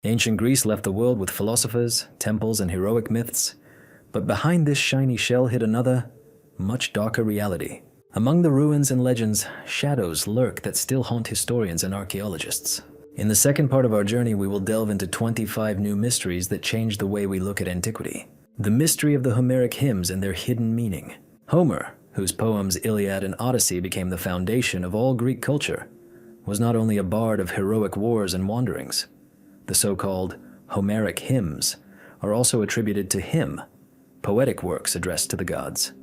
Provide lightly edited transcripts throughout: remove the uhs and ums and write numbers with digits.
Ancient Greece left the world with philosophers, temples, and heroic myths, but behind this shiny shell hid another, much darker reality. Among the ruins and legends, shadows lurk that still haunt historians and archaeologists. In the second part of our journey, we will delve into 25 new mysteries that change the way we look at antiquity. The mystery of the Homeric hymns and their hidden meaning. Homer, whose poems Iliad and Odyssey became the foundation of all Greek culture, was not only a bard of heroic wars and wanderings. The so-called Homeric hymns are also attributed to him, poetic works addressed to the gods.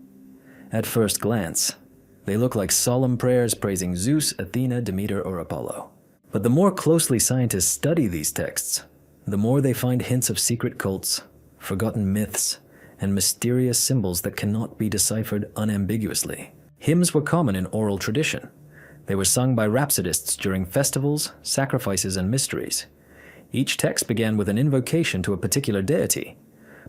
At first glance, they look like solemn prayers praising Zeus, Athena, Demeter, or Apollo. But the more closely scientists study these texts, the more they find hints of secret cults, forgotten myths, and mysterious symbols that cannot be deciphered unambiguously. Hymns were common in oral tradition. They were sung by rhapsodists during festivals, sacrifices, and mysteries. Each text began with an invocation to a particular deity,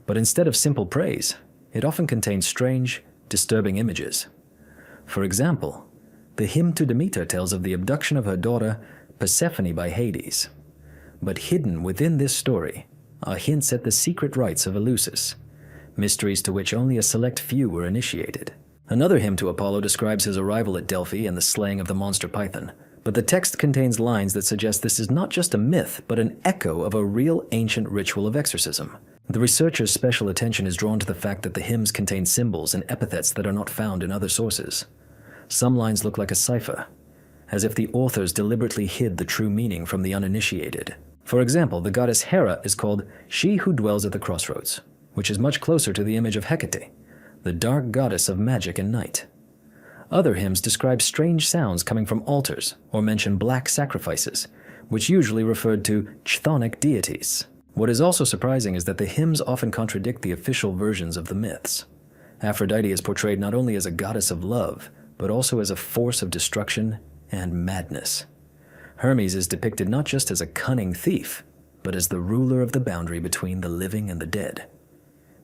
but instead of simple praise, it often contained strange, disturbing images. For example, the hymn to Demeter tells of the abduction of her daughter Persephone by Hades. But hidden within this story are hints at the secret rites of Eleusis, mysteries to which only a select few were initiated. Another hymn to Apollo describes his arrival at Delphi and the slaying of the monster Python, but the text contains lines that suggest this is not just a myth, but an echo of a real ancient ritual of exorcism. The researchers' special attention is drawn to the fact that the hymns contain symbols and epithets that are not found in other sources. Some lines look like a cipher, as if the authors deliberately hid the true meaning from the uninitiated. For example, the goddess Hera is called she who dwells at the crossroads, which is much closer to the image of Hecate, the dark goddess of magic and night. Other hymns describe strange sounds coming from altars or mention black sacrifices, which usually referred to chthonic deities. What is also surprising is that the hymns often contradict the official versions of the myths. Aphrodite is portrayed not only as a goddess of love, but also as a force of destruction and madness. Hermes is depicted not just as a cunning thief, but as the ruler of the boundary between the living and the dead.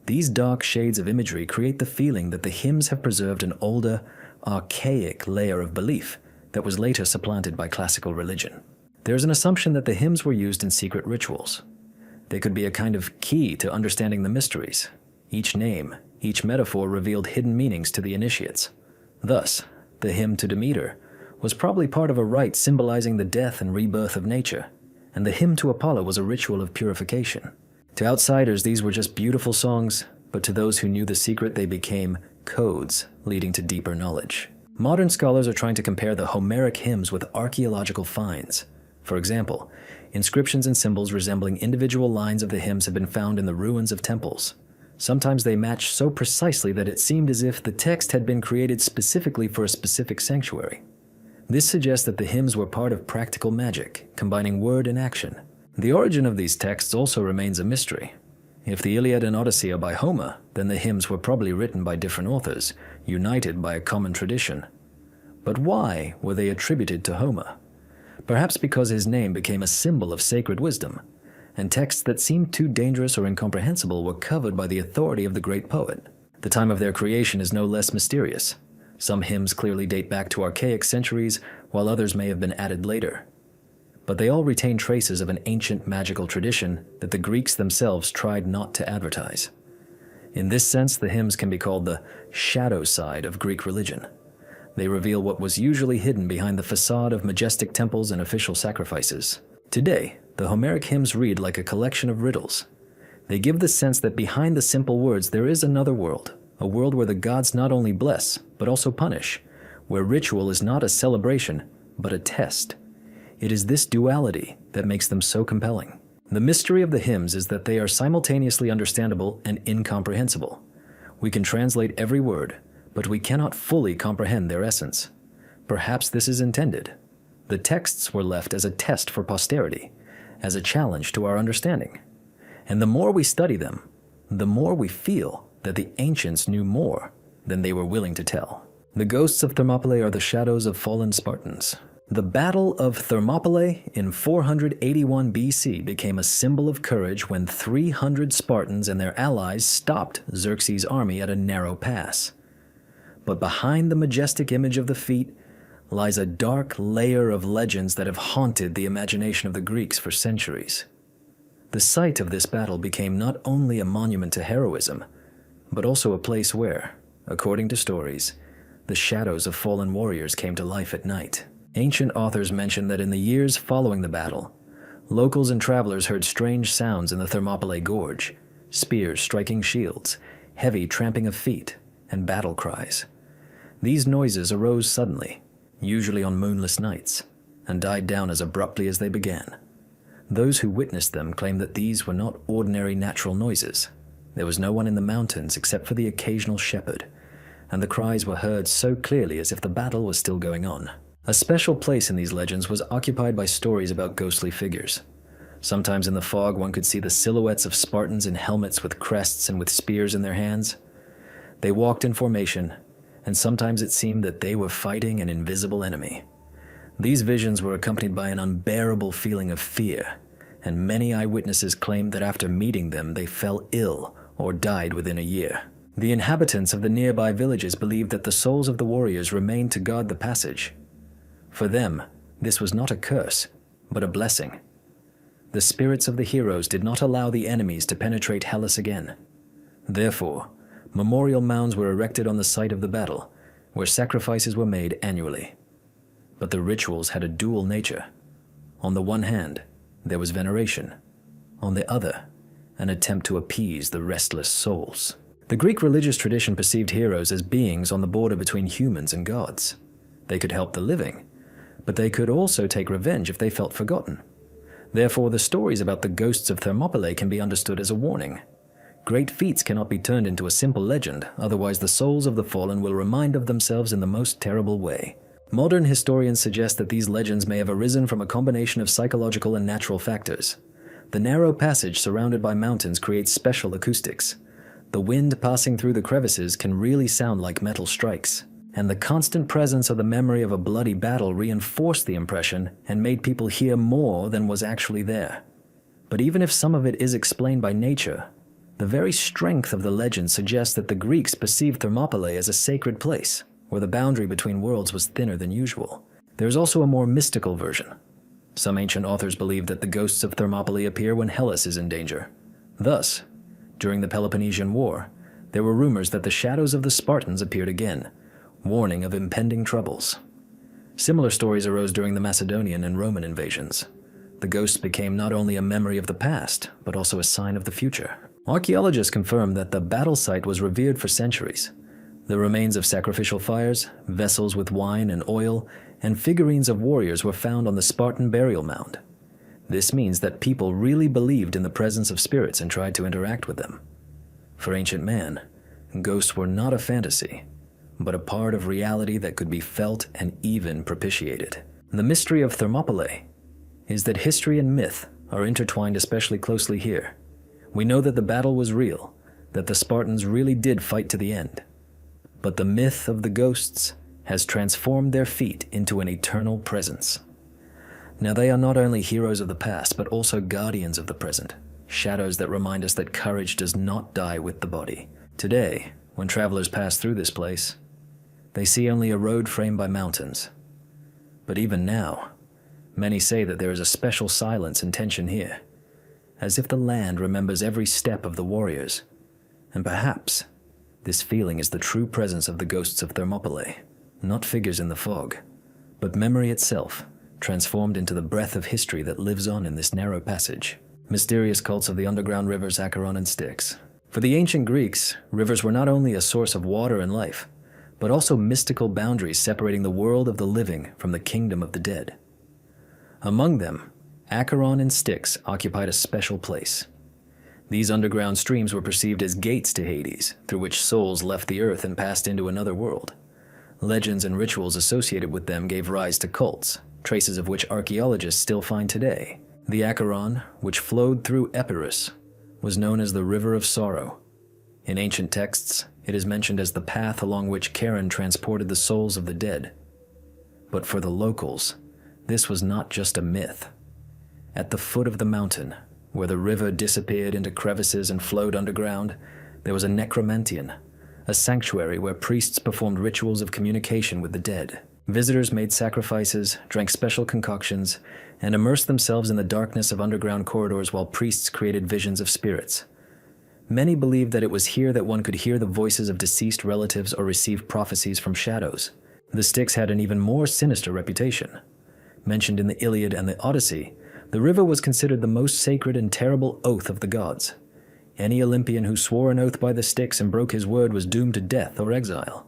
These dark shades of imagery create the feeling that the hymns have preserved an older, archaic layer of belief that was later supplanted by classical religion. There is an assumption that the hymns were used in secret rituals. They could be a kind of key to understanding the mysteries. Each name, each metaphor revealed hidden meanings to the initiates. Thus, the hymn to Demeter was probably part of a rite symbolizing the death and rebirth of nature, and the hymn to Apollo was a ritual of purification. To outsiders, these were just beautiful songs, but to those who knew the secret, they became codes leading to deeper knowledge. Modern scholars are trying to compare the Homeric hymns with archaeological finds. For example, inscriptions and symbols resembling individual lines of the hymns have been found in the ruins of temples. Sometimes they match so precisely that it seemed as if the text had been created specifically for a specific sanctuary. This suggests that the hymns were part of practical magic, combining word and action. The origin of these texts also remains a mystery. If the Iliad and Odyssey are by Homer, then the hymns were probably written by different authors, united by a common tradition. But why were they attributed to Homer? Perhaps because his name became a symbol of sacred wisdom, and texts that seemed too dangerous or incomprehensible were covered by the authority of the great poet. The time of their creation is no less mysterious. Some hymns clearly date back to archaic centuries, while others may have been added later. But they all retain traces of an ancient magical tradition that the Greeks themselves tried not to advertise. In this sense, the hymns can be called the shadow side of Greek religion. They reveal what was usually hidden behind the facade of majestic temples and official sacrifices. Today, the Homeric hymns read like a collection of riddles. They give the sense that behind the simple words there is another world, a world where the gods not only bless, but also punish, where ritual is not a celebration, but a test. It is this duality that makes them so compelling. The mystery of the hymns is that they are simultaneously understandable and incomprehensible. We can translate every word, but we cannot fully comprehend their essence. Perhaps this is intended. The texts were left as a test for posterity, as a challenge to our understanding. And the more we study them, the more we feel that the ancients knew more than they were willing to tell. The ghosts of Thermopylae are the shadows of fallen Spartans. The Battle of Thermopylae in 481 BC became a symbol of courage when 300 Spartans and their allies stopped Xerxes' army at a narrow pass. But behind the majestic image of the feat lies a dark layer of legends that have haunted the imagination of the Greeks for centuries. The site of this battle became not only a monument to heroism, but also a place where, according to stories, the shadows of fallen warriors came to life at night. Ancient authors mention that in the years following the battle, locals and travelers heard strange sounds in the Thermopylae Gorge, spears striking shields, heavy tramping of feet, and battle cries. These noises arose suddenly, usually on moonless nights, and died down as abruptly as they began. Those who witnessed them claimed that these were not ordinary natural noises. There was no one in the mountains except for the occasional shepherd, and the cries were heard so clearly as if the battle was still going on. A special place in these legends was occupied by stories about ghostly figures. Sometimes in the fog one could see the silhouettes of Spartans in helmets with crests and with spears in their hands. They walked in formation, and sometimes it seemed that they were fighting an invisible enemy. These visions were accompanied by an unbearable feeling of fear, and many eyewitnesses claimed that after meeting them they fell ill or died within a year. The inhabitants of the nearby villages believed that the souls of the warriors remained to guard the passage. For them, this was not a curse, but a blessing. The spirits of the heroes did not allow the enemies to penetrate Hellas again. Therefore, memorial mounds were erected on the site of the battle, where sacrifices were made annually. But the rituals had a dual nature. On the one hand, there was veneration. On the other, an attempt to appease the restless souls. The Greek religious tradition perceived heroes as beings on the border between humans and gods. They could help the living, but they could also take revenge if they felt forgotten. Therefore, the stories about the ghosts of Thermopylae can be understood as a warning. Great feats cannot be turned into a simple legend, otherwise the souls of the fallen will remind of themselves in the most terrible way. Modern historians suggest that these legends may have arisen from a combination of psychological and natural factors. The narrow passage surrounded by mountains creates special acoustics. The wind passing through the crevices can really sound like metal strikes. And the constant presence of the memory of a bloody battle reinforced the impression and made people hear more than was actually there. But even if some of it is explained by nature, the very strength of the legend suggests that the Greeks perceived Thermopylae as a sacred place, where the boundary between worlds was thinner than usual. There is also a more mystical version. Some ancient authors believe that the ghosts of Thermopylae appear when Hellas is in danger. Thus, during the Peloponnesian War, there were rumors that the shadows of the Spartans appeared again, warning of impending troubles. Similar stories arose during the Macedonian and Roman invasions. The ghosts became not only a memory of the past, but also a sign of the future. Archaeologists confirm that the battle site was revered for centuries. The remains of sacrificial fires, vessels with wine and oil, and figurines of warriors were found on the Spartan burial mound. This means that people really believed in the presence of spirits and tried to interact with them. For ancient man, ghosts were not a fantasy, but a part of reality that could be felt and even propitiated. The mystery of Thermopylae is that history and myth are intertwined especially closely here. We know that the battle was real, that the Spartans really did fight to the end. But the myth of the ghosts has transformed their feat into an eternal presence. Now they are not only heroes of the past, but also guardians of the present, shadows that remind us that courage does not die with the body. Today, when travelers pass through this place, they see only a road framed by mountains. But even now, many say that there is a special silence and tension here, as if the land remembers every step of the warriors. And perhaps this feeling is the true presence of the ghosts of Thermopylae, not figures in the fog, but memory itself, transformed into the breath of history that lives on in this narrow passage. Mysterious cults of the underground rivers Acheron and Styx. For the ancient Greeks, rivers were not only a source of water and life, but also mystical boundaries separating the world of the living from the kingdom of the dead. Among them, Acheron and Styx occupied a special place. These underground streams were perceived as gates to Hades, through which souls left the earth and passed into another world. Legends and rituals associated with them gave rise to cults, traces of which archaeologists still find today. The Acheron, which flowed through Epirus, was known as the River of Sorrow. In ancient texts, it is mentioned as the path along which Charon transported the souls of the dead. But for the locals, this was not just a myth. At the foot of the mountain, where the river disappeared into crevices and flowed underground, there was a necromantian, a sanctuary where priests performed rituals of communication with the dead. Visitors made sacrifices, drank special concoctions, and immersed themselves in the darkness of underground corridors while priests created visions of spirits. Many believed that it was here that one could hear the voices of deceased relatives or receive prophecies from shadows. The Styx had an even more sinister reputation. Mentioned in the Iliad and the Odyssey, the river was considered the most sacred and terrible oath of the gods. Any Olympian who swore an oath by the Styx and broke his word was doomed to death or exile.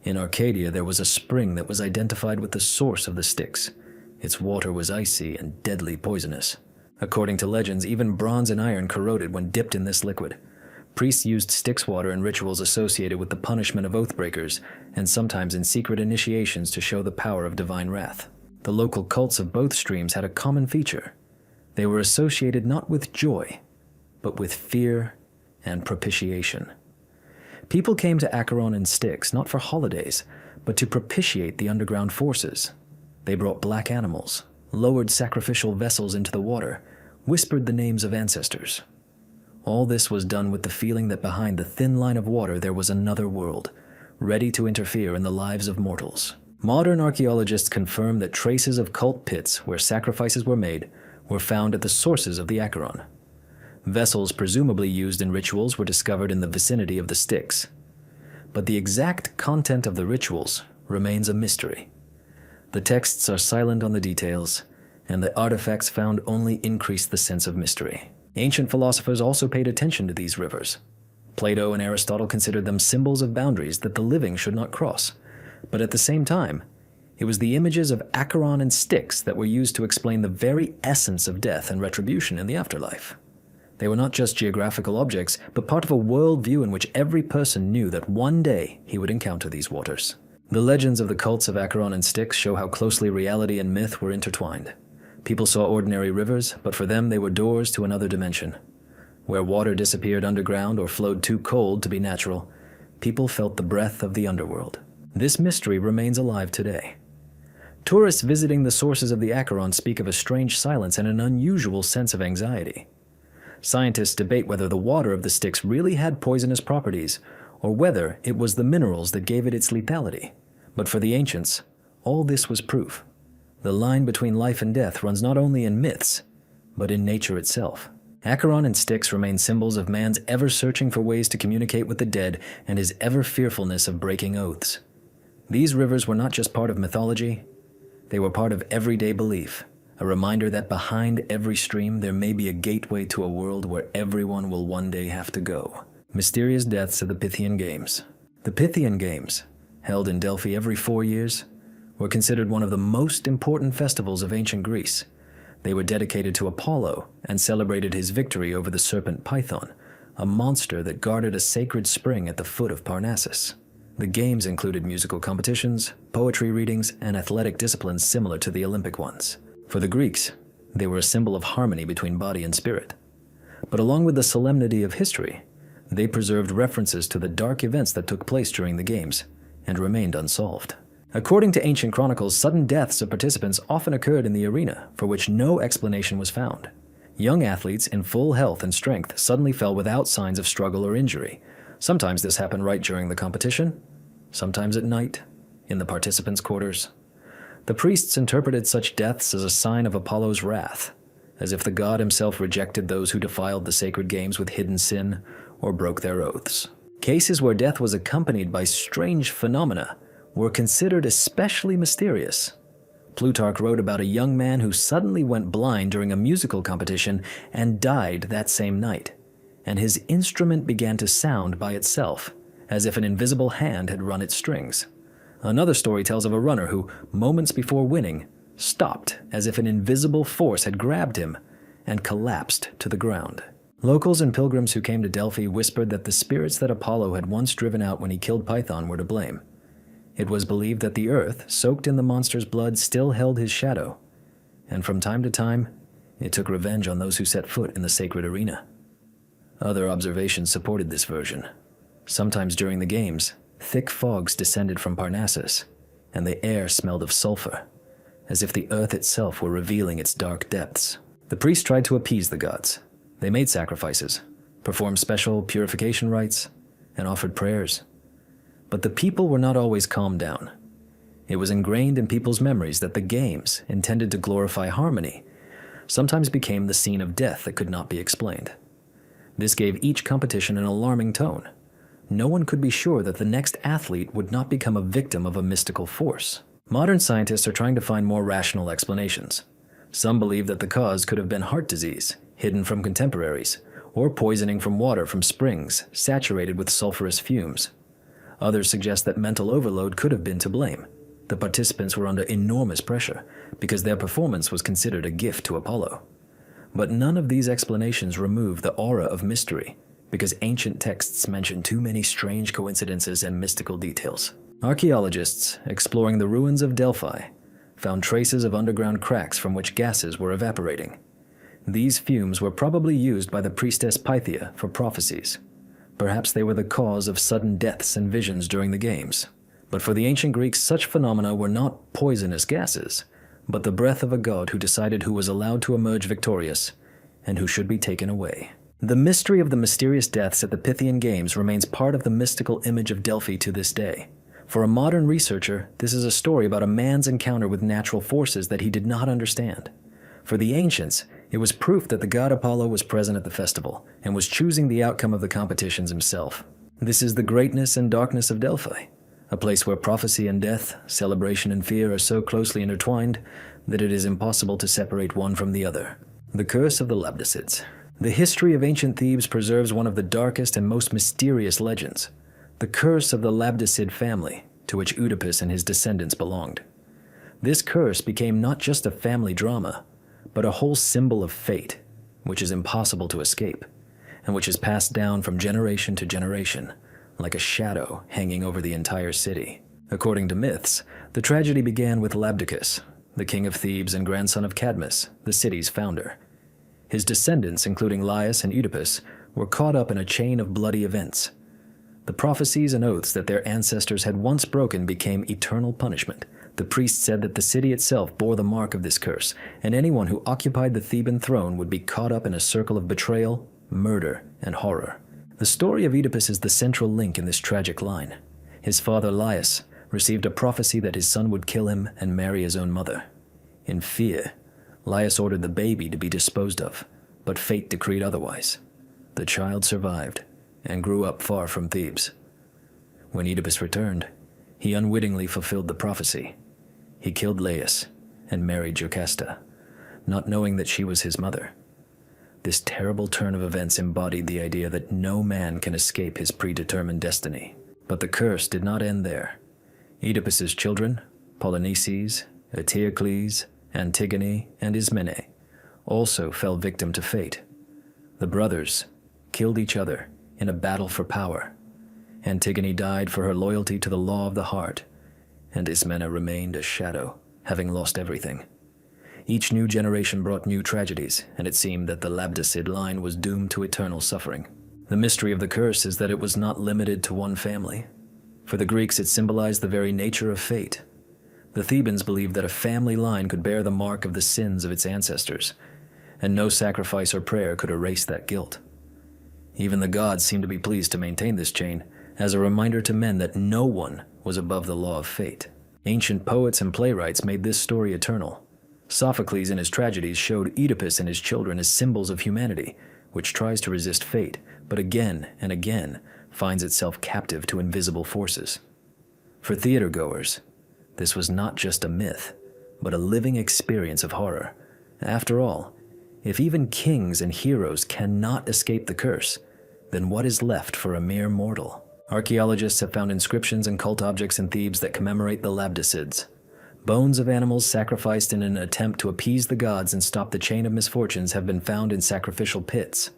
In Arcadia, there was a spring that was identified with the source of the Styx. Its water was icy and deadly poisonous. According to legends, even bronze and iron corroded when dipped in this liquid. Priests used Styx water in rituals associated with the punishment of oathbreakers, and sometimes in secret initiations to show the power of divine wrath. The local cults of both streams had a common feature. They were associated not with joy, but with fear and propitiation. People came to Acheron and Styx not for holidays, but to propitiate the underground forces. They brought black animals, lowered sacrificial vessels into the water, whispered the names of ancestors. All this was done with the feeling that behind the thin line of water there was another world, ready to interfere in the lives of mortals. Modern archaeologists confirm that traces of cult pits where sacrifices were made were found at the sources of the Acheron. Vessels presumably used in rituals were discovered in the vicinity of the Styx. But the exact content of the rituals remains a mystery. The texts are silent on the details, and the artifacts found only increase the sense of mystery. Ancient philosophers also paid attention to these rivers. Plato and Aristotle considered them symbols of boundaries that the living should not cross. But at the same time, it was the images of Acheron and Styx that were used to explain the very essence of death and retribution in the afterlife. They were not just geographical objects, but part of a worldview in which every person knew that one day he would encounter these waters. The legends of the cults of Acheron and Styx show how closely reality and myth were intertwined. People saw ordinary rivers, but for them they were doors to another dimension. Where water disappeared underground or flowed too cold to be natural, people felt the breath of the underworld. This mystery remains alive today. Tourists visiting the sources of the Acheron speak of a strange silence and an unusual sense of anxiety. Scientists debate whether the water of the Styx really had poisonous properties, or whether it was the minerals that gave it its lethality. But for the ancients, all this was proof. The line between life and death runs not only in myths, but in nature itself. Acheron and Styx remain symbols of man's ever searching for ways to communicate with the dead and his ever fearfulness of breaking oaths. These rivers were not just part of mythology, they were part of everyday belief, a reminder that behind every stream there may be a gateway to a world where everyone will one day have to go. Mysterious deaths of the Pythian Games. The Pythian Games, held in Delphi every 4 years, were considered one of the most important festivals of ancient Greece. They were dedicated to Apollo and celebrated his victory over the serpent Python, a monster that guarded a sacred spring at the foot of Parnassus. The games included musical competitions, poetry readings, and athletic disciplines similar to the Olympic ones. For the Greeks, they were a symbol of harmony between body and spirit. But along with the solemnity of history, they preserved references to the dark events that took place during the games and remained unsolved. According to ancient chronicles, sudden deaths of participants often occurred in the arena, for which no explanation was found. Young athletes in full health and strength suddenly fell without signs of struggle or injury. Sometimes this happened right during the competition, sometimes at night, in the participants' quarters. The priests interpreted such deaths as a sign of Apollo's wrath, as if the god himself rejected those who defiled the sacred games with hidden sin or broke their oaths. Cases where death was accompanied by strange phenomena were considered especially mysterious. Plutarch wrote about a young man who suddenly went blind during a musical competition and died that same night, and his instrument began to sound by itself, as if an invisible hand had run its strings. Another story tells of a runner who, moments before winning, stopped as if an invisible force had grabbed him and collapsed to the ground. Locals and pilgrims who came to Delphi whispered that the spirits that Apollo had once driven out when he killed Python were to blame. It was believed that the earth, soaked in the monster's blood, still held his shadow, and from time to time, it took revenge on those who set foot in the sacred arena. Other observations supported this version. Sometimes during the games, thick fogs descended from Parnassus, and the air smelled of sulfur, as if the earth itself were revealing its dark depths. The priests tried to appease the gods. They made sacrifices, performed special purification rites, and offered prayers. But the people were not always calmed down. It was ingrained in people's memories that the games, intended to glorify harmony, sometimes became the scene of death that could not be explained. This gave each competition an alarming tone. No one could be sure that the next athlete would not become a victim of a mystical force. Modern scientists are trying to find more rational explanations. Some believe that the cause could have been heart disease, hidden from contemporaries, or poisoning from water from springs saturated with sulfurous fumes. Others suggest that mental overload could have been to blame. The participants were under enormous pressure because their performance was considered a gift to Apollo. But none of these explanations remove the aura of mystery, because ancient texts mention too many strange coincidences and mystical details. Archaeologists, exploring the ruins of Delphi, found traces of underground cracks from which gases were evaporating. These fumes were probably used by the priestess Pythia for prophecies. Perhaps they were the cause of sudden deaths and visions during the games. But for the ancient Greeks, such phenomena were not poisonous gases, but the breath of a god who decided who was allowed to emerge victorious and who should be taken away. The mystery of the mysterious deaths at the Pythian Games remains part of the mystical image of Delphi to this day. For a modern researcher, this is a story about a man's encounter with natural forces that he did not understand. For the ancients, it was proof that the god Apollo was present at the festival and was choosing the outcome of the competitions himself. This is the greatness and darkness of Delphi, a place where prophecy and death, celebration and fear are so closely intertwined that it is impossible to separate one from the other. The Curse of the Labdacids. The history of ancient Thebes preserves one of the darkest and most mysterious legends, the curse of the Labdacid family, to which Oedipus and his descendants belonged. This curse became not just a family drama, but a whole symbol of fate, which is impossible to escape, and which is passed down from generation to generation, like a shadow hanging over the entire city. According to myths, the tragedy began with Labdacus, the king of Thebes and grandson of Cadmus, the city's founder. His descendants, including Laius and Oedipus, were caught up in a chain of bloody events. The prophecies and oaths that their ancestors had once broken became eternal punishment. The priests said that the city itself bore the mark of this curse, and anyone who occupied the Theban throne would be caught up in a circle of betrayal, murder, and horror. The story of Oedipus is the central link in this tragic line. His father Laius received a prophecy that his son would kill him and marry his own mother. In fear, Laius ordered the baby to be disposed of, but fate decreed otherwise. The child survived and grew up far from Thebes. When Oedipus returned, he unwittingly fulfilled the prophecy. He killed Laius and married Jocasta, not knowing that she was his mother. This terrible turn of events embodied the idea that no man can escape his predetermined destiny. But the curse did not end there. Oedipus's children, Polynices, Eteocles, Antigone, and Ismene, also fell victim to fate. The brothers killed each other in a battle for power. Antigone died for her loyalty to the law of the heart, and Ismene remained a shadow, having lost everything. Each new generation brought new tragedies, and it seemed that the Labdacid line was doomed to eternal suffering. The mystery of the curse is that it was not limited to one family. For the Greeks, it symbolized the very nature of fate. The Thebans believed that a family line could bear the mark of the sins of its ancestors, and no sacrifice or prayer could erase that guilt. Even the gods seemed to be pleased to maintain this chain, as a reminder to men that no one was above the law of fate. Ancient poets and playwrights made this story eternal. Sophocles in his tragedies showed Oedipus and his children as symbols of humanity, which tries to resist fate, but again and again finds itself captive to invisible forces. For theatergoers, this was not just a myth, but a living experience of horror. After all, if even kings and heroes cannot escape the curse, then what is left for a mere mortal? Archaeologists have found inscriptions and cult objects in Thebes that commemorate the Labdacids. Bones of animals sacrificed in an attempt to appease the gods and stop the chain of misfortunes have been found in sacrificial pits.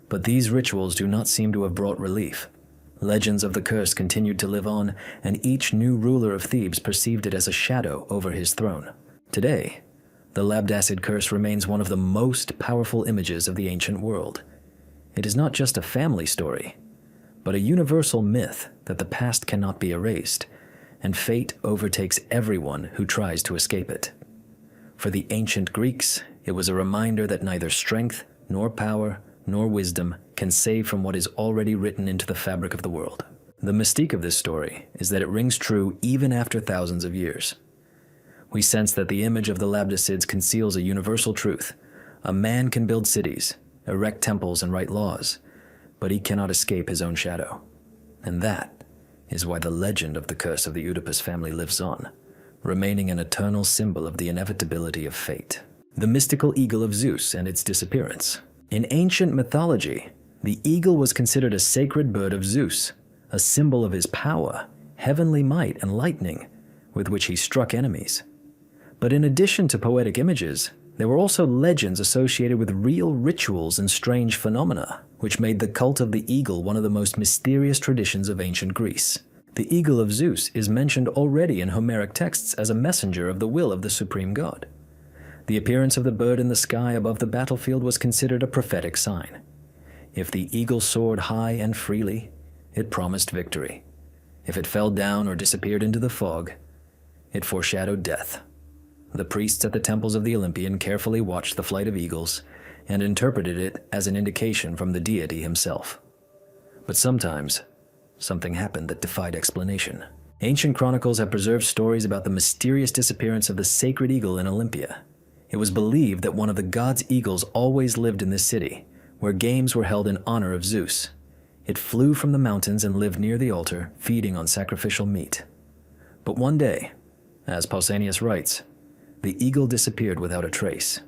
But these rituals do not seem to have brought relief. Legends of the curse continued to live on, and each new ruler of Thebes perceived it as a shadow over his throne. Today, the Labdacid curse remains one of the most powerful images of the ancient world. It is not just a family story, but a universal myth that the past cannot be erased, and fate overtakes everyone who tries to escape it. For the ancient Greeks, it was a reminder that neither strength, nor power, nor wisdom can save from what is already written into the fabric of the world. The mystique of this story is that it rings true even after thousands of years. We sense that the image of the Labdicids conceals a universal truth. A man can build cities, erect temples, and write laws, but he cannot escape his own shadow. And that is why the legend of the curse of the Oedipus family lives on, remaining an eternal symbol of the inevitability of fate. The mystical eagle of Zeus and its disappearance. In ancient mythology, the eagle was considered a sacred bird of Zeus, a symbol of his power, heavenly might, and lightning, with which he struck enemies. But in addition to poetic images, there were also legends associated with real rituals and strange phenomena, which made the cult of the eagle one of the most mysterious traditions of ancient Greece. The eagle of Zeus is mentioned already in Homeric texts as a messenger of the will of the supreme god. The appearance of the bird in the sky above the battlefield was considered a prophetic sign. If the eagle soared high and freely, it promised victory. If it fell down or disappeared into the fog, it foreshadowed death. The priests at the temples of the Olympian carefully watched the flight of eagles and interpreted it as an indication from the deity himself. But sometimes, something happened that defied explanation. Ancient chronicles have preserved stories about the mysterious disappearance of the sacred eagle in Olympia. It was believed that one of the gods' eagles always lived in this city, where games were held in honor of Zeus. It flew from the mountains and lived near the altar, feeding on sacrificial meat. But one day, as Pausanias writes, the eagle disappeared without a trace.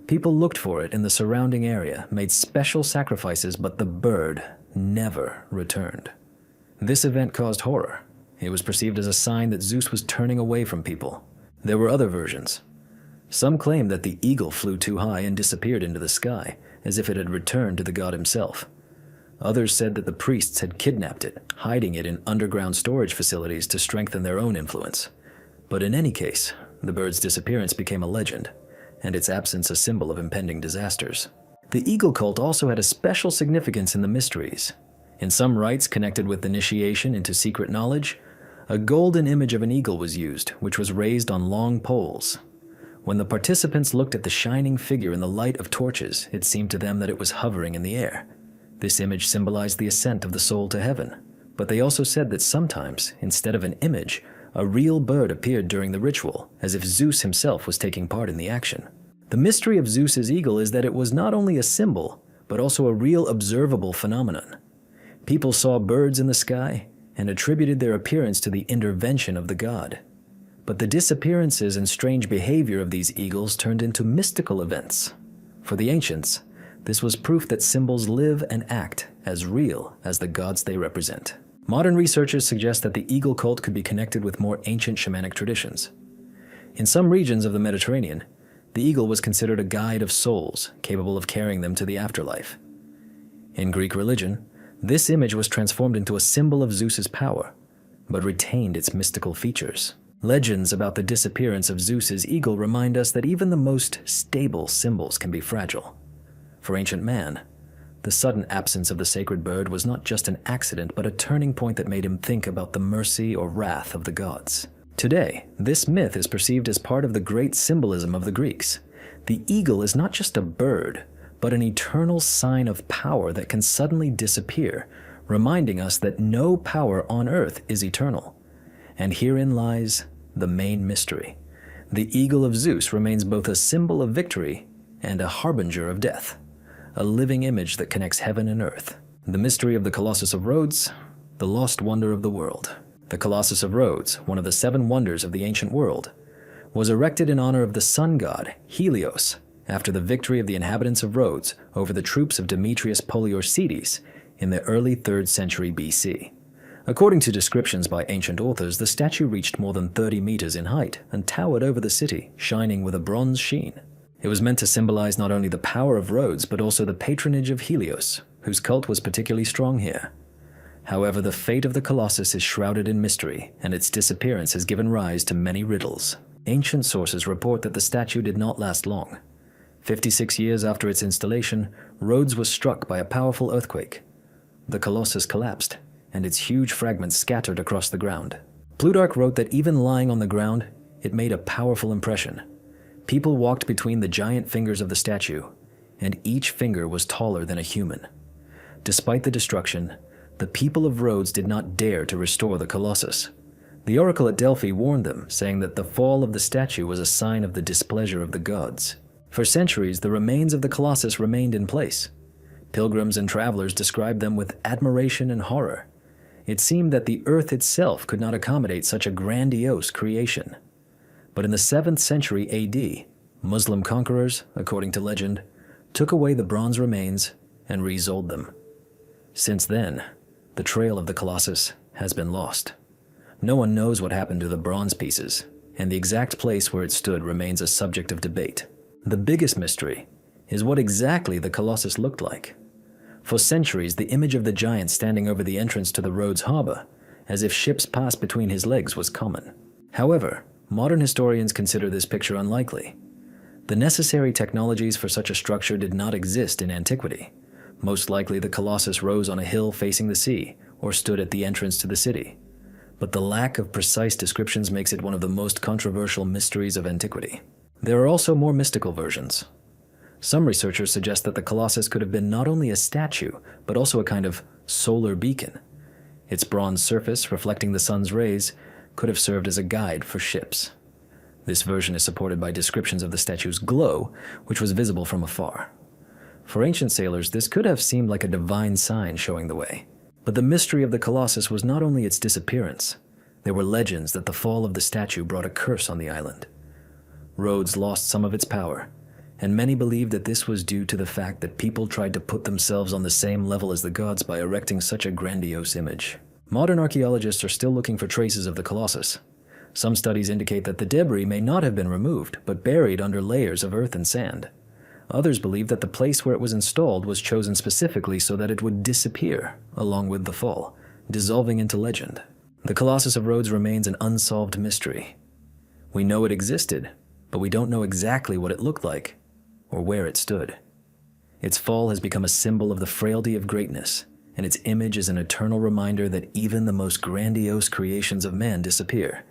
People looked for it in the surrounding area, made special sacrifices, but the bird never returned. This event caused horror. It was perceived as a sign that Zeus was turning away from people. There were other versions. Some claimed that the eagle flew too high and disappeared into the sky, as if it had returned to the god himself. Others said that the priests had kidnapped it, hiding it in underground storage facilities to strengthen their own influence. But in any case, the bird's disappearance became a legend, and its absence a symbol of impending disasters. The eagle cult also had a special significance in the mysteries. In some rites connected with initiation into secret knowledge, a golden image of an eagle was used, which was raised on long poles. When the participants looked at the shining figure in the light of torches, it seemed to them that it was hovering in the air. This image symbolized the ascent of the soul to heaven, but they also said that sometimes, instead of an image, a real bird appeared during the ritual, as if Zeus himself was taking part in the action. The mystery of Zeus's eagle is that it was not only a symbol, but also a real observable phenomenon. People saw birds in the sky and attributed their appearance to the intervention of the god. But the disappearances and strange behavior of these eagles turned into mystical events. For the ancients, this was proof that symbols live and act as real as the gods they represent. Modern researchers suggest that the eagle cult could be connected with more ancient shamanic traditions. In some regions of the Mediterranean, the eagle was considered a guide of souls, capable of carrying them to the afterlife. In Greek religion, this image was transformed into a symbol of Zeus's power, but retained its mystical features. Legends about the disappearance of Zeus's eagle remind us that even the most stable symbols can be fragile. For ancient man, the sudden absence of the sacred bird was not just an accident, but a turning point that made him think about the mercy or wrath of the gods. Today, this myth is perceived as part of the great symbolism of the Greeks. The eagle is not just a bird, but an eternal sign of power that can suddenly disappear, reminding us that no power on earth is eternal. And herein lies the main mystery. The eagle of Zeus remains both a symbol of victory and a harbinger of death, a living image that connects heaven and earth. The mystery of the Colossus of Rhodes, the lost wonder of the world. The Colossus of Rhodes, one of the 7 wonders of the ancient world, was erected in honor of the sun god, Helios, after the victory of the inhabitants of Rhodes over the troops of Demetrius Poliorcetes in the early 3rd century BC. According to descriptions by ancient authors, the statue reached more than 30 meters in height and towered over the city, shining with a bronze sheen. It was meant to symbolize not only the power of Rhodes, but also the patronage of Helios, whose cult was particularly strong here. However, the fate of the Colossus is shrouded in mystery, and its disappearance has given rise to many riddles. Ancient sources report that the statue did not last long. 56 years after its installation, Rhodes was struck by a powerful earthquake. The Colossus collapsed, and its huge fragments scattered across the ground. Plutarch wrote that even lying on the ground, it made a powerful impression. People walked between the giant fingers of the statue, and each finger was taller than a human. Despite the destruction, the people of Rhodes did not dare to restore the Colossus. The oracle at Delphi warned them, saying that the fall of the statue was a sign of the displeasure of the gods. For centuries, the remains of the Colossus remained in place. Pilgrims and travelers described them with admiration and horror. It seemed that the earth itself could not accommodate such a grandiose creation. But in the 7th century AD, Muslim conquerors, according to legend, took away the bronze remains and resold them. Since then, the trail of the Colossus has been lost. No one knows what happened to the bronze pieces, and the exact place where it stood remains a subject of debate. The biggest mystery is what exactly the Colossus looked like. For centuries, the image of the giant standing over the entrance to the Rhodes harbor, as if ships passed between his legs, was common. However, modern historians consider this picture unlikely. The necessary technologies for such a structure did not exist in antiquity. Most likely the Colossus rose on a hill facing the sea, or stood at the entrance to the city. But the lack of precise descriptions makes it one of the most controversial mysteries of antiquity. There are also more mystical versions. Some researchers suggest that the Colossus could have been not only a statue, but also a kind of solar beacon. Its bronze surface, reflecting the sun's rays, could have served as a guide for ships. This version is supported by descriptions of the statue's glow, which was visible from afar. For ancient sailors, this could have seemed like a divine sign showing the way. But the mystery of the Colossus was not only its disappearance. There were legends that the fall of the statue brought a curse on the island. Rhodes lost some of its power, and many believed that this was due to the fact that people tried to put themselves on the same level as the gods by erecting such a grandiose image. Modern archaeologists are still looking for traces of the Colossus. Some studies indicate that the debris may not have been removed, but buried under layers of earth and sand. Others believe that the place where it was installed was chosen specifically so that it would disappear along with the fall, dissolving into legend. The Colossus of Rhodes remains an unsolved mystery. We know it existed, but we don't know exactly what it looked like or where it stood. Its fall has become a symbol of the frailty of greatness, and its image is an eternal reminder that even the most grandiose creations of man disappear,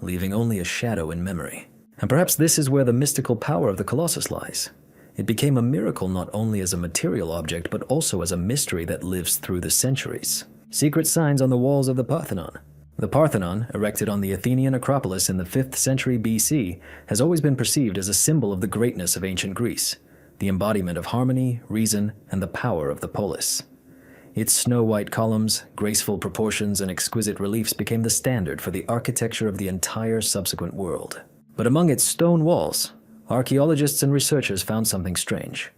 leaving only a shadow in memory. And perhaps this is where the mystical power of the Colossus lies. It became a miracle not only as a material object, but also as a mystery that lives through the centuries. Secret signs on the walls of the Parthenon. The Parthenon, erected on the Athenian Acropolis in the 5th century BC, has always been perceived as a symbol of the greatness of ancient Greece, the embodiment of harmony, reason, and the power of the polis. Its snow-white columns, graceful proportions, and exquisite reliefs became the standard for the architecture of the entire subsequent world. But among its stone walls, archaeologists and researchers found something strange.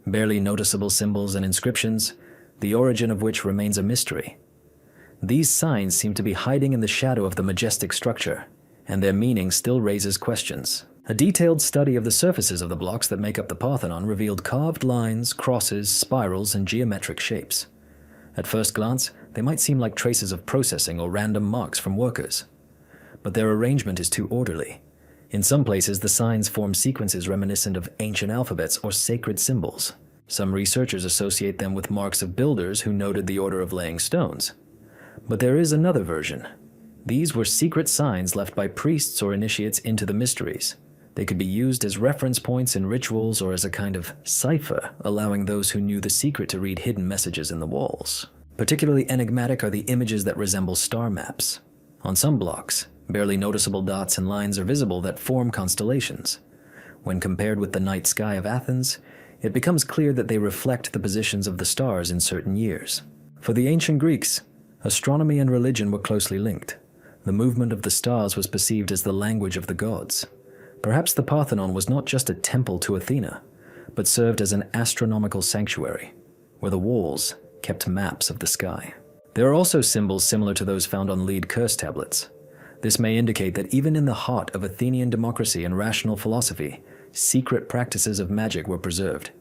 Barely noticeable symbols and inscriptions, the origin of which remains a mystery. These signs seem to be hiding in the shadow of the majestic structure, and their meaning still raises questions. A detailed study of the surfaces of the blocks that make up the Parthenon revealed carved lines, crosses, spirals, and geometric shapes. At first glance, they might seem like traces of processing or random marks from workers. But their arrangement is too orderly. In some places, the signs form sequences reminiscent of ancient alphabets or sacred symbols. Some researchers associate them with marks of builders who noted the order of laying stones. But there is another version. These were secret signs left by priests or initiates into the mysteries. They could be used as reference points in rituals or as a kind of cipher, allowing those who knew the secret to read hidden messages in the walls. Particularly enigmatic are the images that resemble star maps. On some blocks, barely noticeable dots and lines are visible that form constellations. When compared with the night sky of Athens, it becomes clear that they reflect the positions of the stars in certain years. For the ancient Greeks, astronomy and religion were closely linked. The movement of the stars was perceived as the language of the gods. Perhaps the Parthenon was not just a temple to Athena, but served as an astronomical sanctuary, where the walls kept maps of the sky. There are also symbols similar to those found on lead curse tablets. This may indicate that even in the heart of Athenian democracy and rational philosophy, secret practices of magic were preserved.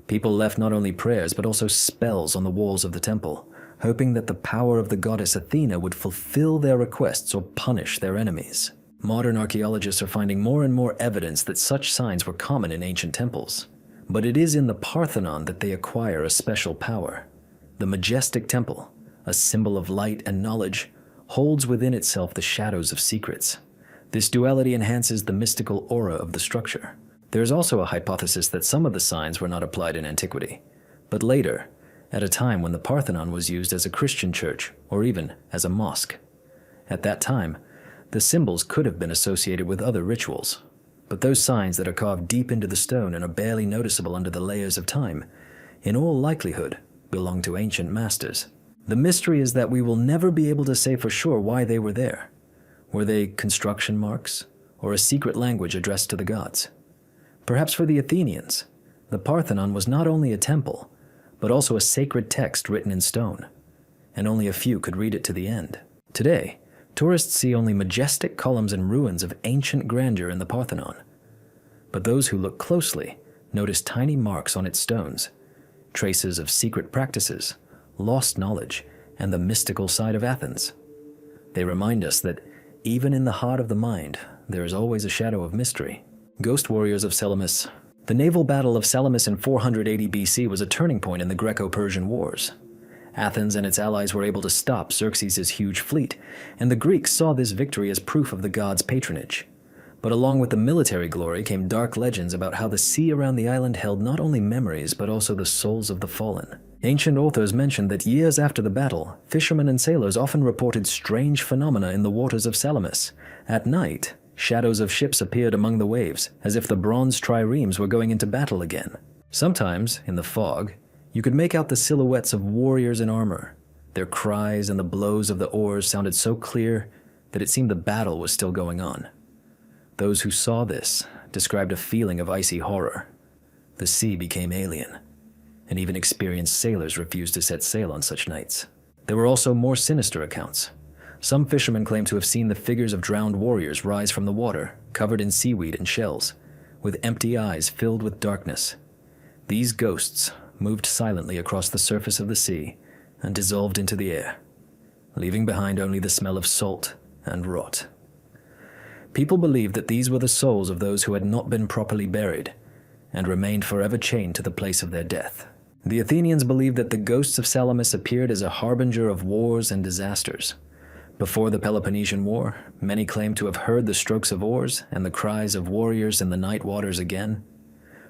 People left not only prayers but also spells on the walls of the temple, hoping that the power of the goddess Athena would fulfill their requests or punish their enemies. Modern archaeologists are finding more and more evidence that such signs were common in ancient temples. But it is in the Parthenon that they acquire a special power. The majestic temple, a symbol of light and knowledge, holds within itself the shadows of secrets. This duality enhances the mystical aura of the structure. There is also a hypothesis that some of the signs were not applied in antiquity, but later, at a time when the Parthenon was used as a Christian church or even as a mosque. At that time, the symbols could have been associated with other rituals, but those signs that are carved deep into the stone and are barely noticeable under the layers of time, in all likelihood, belong to ancient masters. The mystery is that we will never be able to say for sure why they were there. Were they construction marks, or a secret language addressed to the gods? Perhaps for the Athenians, the Parthenon was not only a temple, but also a sacred text written in stone, and only a few could read it to the end. Today, tourists see only majestic columns and ruins of ancient grandeur in the Parthenon. But those who look closely notice tiny marks on its stones, traces of secret practices, lost knowledge, and the mystical side of Athens. They remind us that even in the heart of the mind, there is always a shadow of mystery. Ghost warriors of Salamis. The naval battle of Salamis in 480 BC was a turning point in the Greco-Persian Wars. Athens and its allies were able to stop Xerxes' huge fleet, and the Greeks saw this victory as proof of the gods' patronage. But along with the military glory came dark legends about how the sea around the island held not only memories but also the souls of the fallen. Ancient authors mentioned that years after the battle, fishermen and sailors often reported strange phenomena in the waters of Salamis. At night, shadows of ships appeared among the waves, as if the bronze triremes were going into battle again. Sometimes, in the fog, you could make out the silhouettes of warriors in armor. Their cries and the blows of the oars sounded so clear that it seemed the battle was still going on. Those who saw this described a feeling of icy horror. The sea became alien, and even experienced sailors refused to set sail on such nights. There were also more sinister accounts. Some fishermen claimed to have seen the figures of drowned warriors rise from the water, covered in seaweed and shells, with empty eyes filled with darkness. These ghosts moved silently across the surface of the sea and dissolved into the air, leaving behind only the smell of salt and rot. People believed that these were the souls of those who had not been properly buried and remained forever chained to the place of their death. The Athenians believed that the ghosts of Salamis appeared as a harbinger of wars and disasters. Before the Peloponnesian War, many claimed to have heard the strokes of oars and the cries of warriors in the night waters again.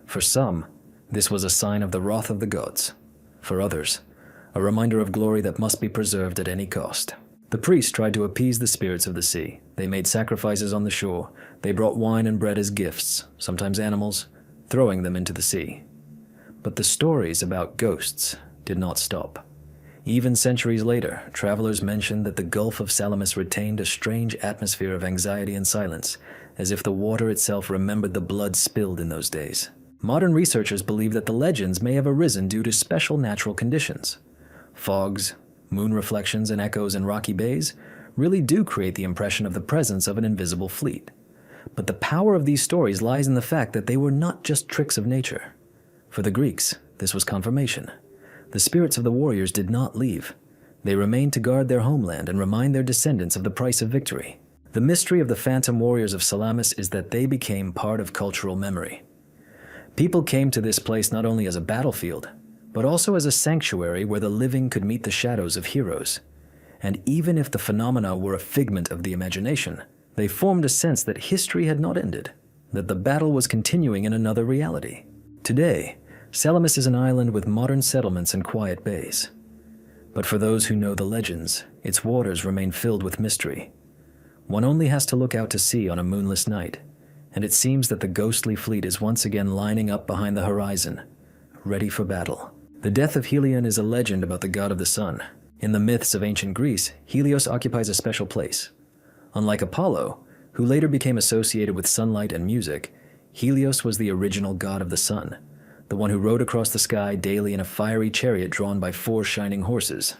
For some, this was a sign of the wrath of the gods. For others, a reminder of glory that must be preserved at any cost. The priests tried to appease the spirits of the sea. They made sacrifices on the shore. They brought wine and bread as gifts, sometimes animals, throwing them into the sea. But the stories about ghosts did not stop. Even centuries later, travelers mentioned that the Gulf of Salamis retained a strange atmosphere of anxiety and silence, as if the water itself remembered the blood spilled in those days. Modern researchers believe that the legends may have arisen due to special natural conditions. Fogs, moon reflections, and echoes in rocky bays really do create the impression of the presence of an invisible fleet. But the power of these stories lies in the fact that they were not just tricks of nature. For the Greeks, this was confirmation. The spirits of the warriors did not leave. They remained to guard their homeland and remind their descendants of the price of victory. The mystery of the phantom warriors of Salamis is that they became part of cultural memory. People came to this place not only as a battlefield, but also as a sanctuary where the living could meet the shadows of heroes. And even if the phenomena were a figment of the imagination, they formed a sense that history had not ended, that the battle was continuing in another reality. Today, Salamis is an island with modern settlements and quiet bays. But for those who know the legends, its waters remain filled with mystery. One only has to look out to sea on a moonless night, and it seems that the ghostly fleet is once again lining up behind the horizon, ready for battle. The death of Helion is a legend about the god of the sun. In the myths of ancient Greece, Helios occupies a special place. Unlike Apollo, who later became associated with sunlight and music, Helios was the original god of the sun, the one who rode across the sky daily in a fiery chariot drawn by 4 shining horses.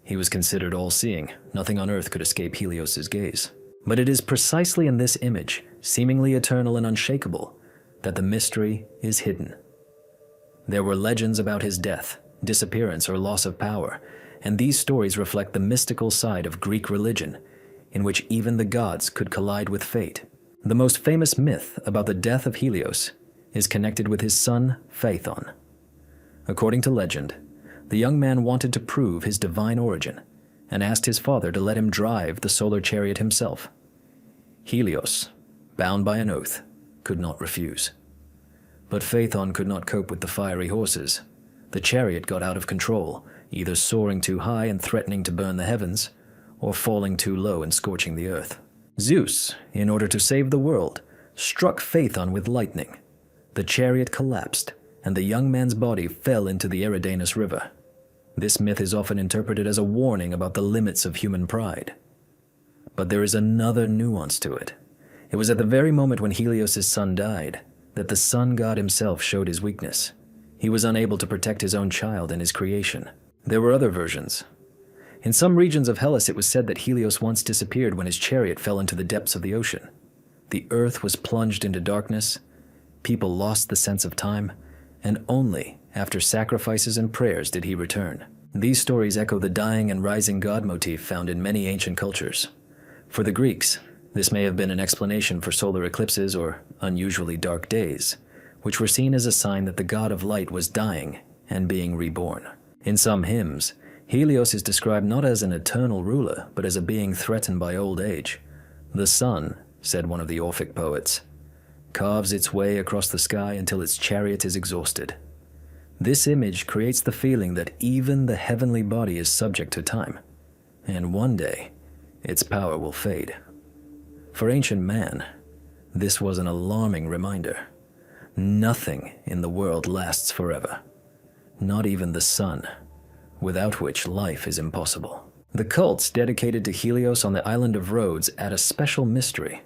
He was considered all-seeing. Nothing on earth could escape Helios' gaze. But it is precisely in this image, seemingly eternal and unshakable, that the mystery is hidden. There were legends about his death, disappearance, or loss of power, and these stories reflect the mystical side of Greek religion, in which even the gods could collide with fate. The most famous myth about the death of Helios is connected with his son, Phaethon. According to legend, the young man wanted to prove his divine origin and asked his father to let him drive the solar chariot himself. Helios, bound by an oath, could not refuse. But Phaethon could not cope with the fiery horses, the The chariot got out of control, either soaring too high and threatening to burn the heavens, or falling too low and scorching the earth. Zeus, in order to save the world, struck Phaethon with lightning. The chariot collapsed, and the young man's body fell into the Eridanus River. This myth is often interpreted as a warning about the limits of human pride. But there is another nuance to it. It was at the very moment when Helios' son died that the sun god himself showed his weakness. He was unable to protect his own child and his creation. There were other versions. In some regions of Hellas, it was said that Helios once disappeared when his chariot fell into the depths of the ocean. The earth was plunged into darkness, people lost the sense of time, and only after sacrifices and prayers did he return. These stories echo the dying and rising god motif found in many ancient cultures. For the Greeks, this may have been an explanation for solar eclipses or unusually dark days, which were seen as a sign that the god of light was dying and being reborn. In some hymns, Helios is described not as an eternal ruler, but as a being threatened by old age. The sun, said one of the Orphic poets, carves its way across the sky until its chariot is exhausted. This image creates the feeling that even the heavenly body is subject to time, and one day, its power will fade. For ancient man, this was an alarming reminder. Nothing in the world lasts forever, not even the sun, without which life is impossible. The cults dedicated to Helios on the island of Rhodes add a special mystery.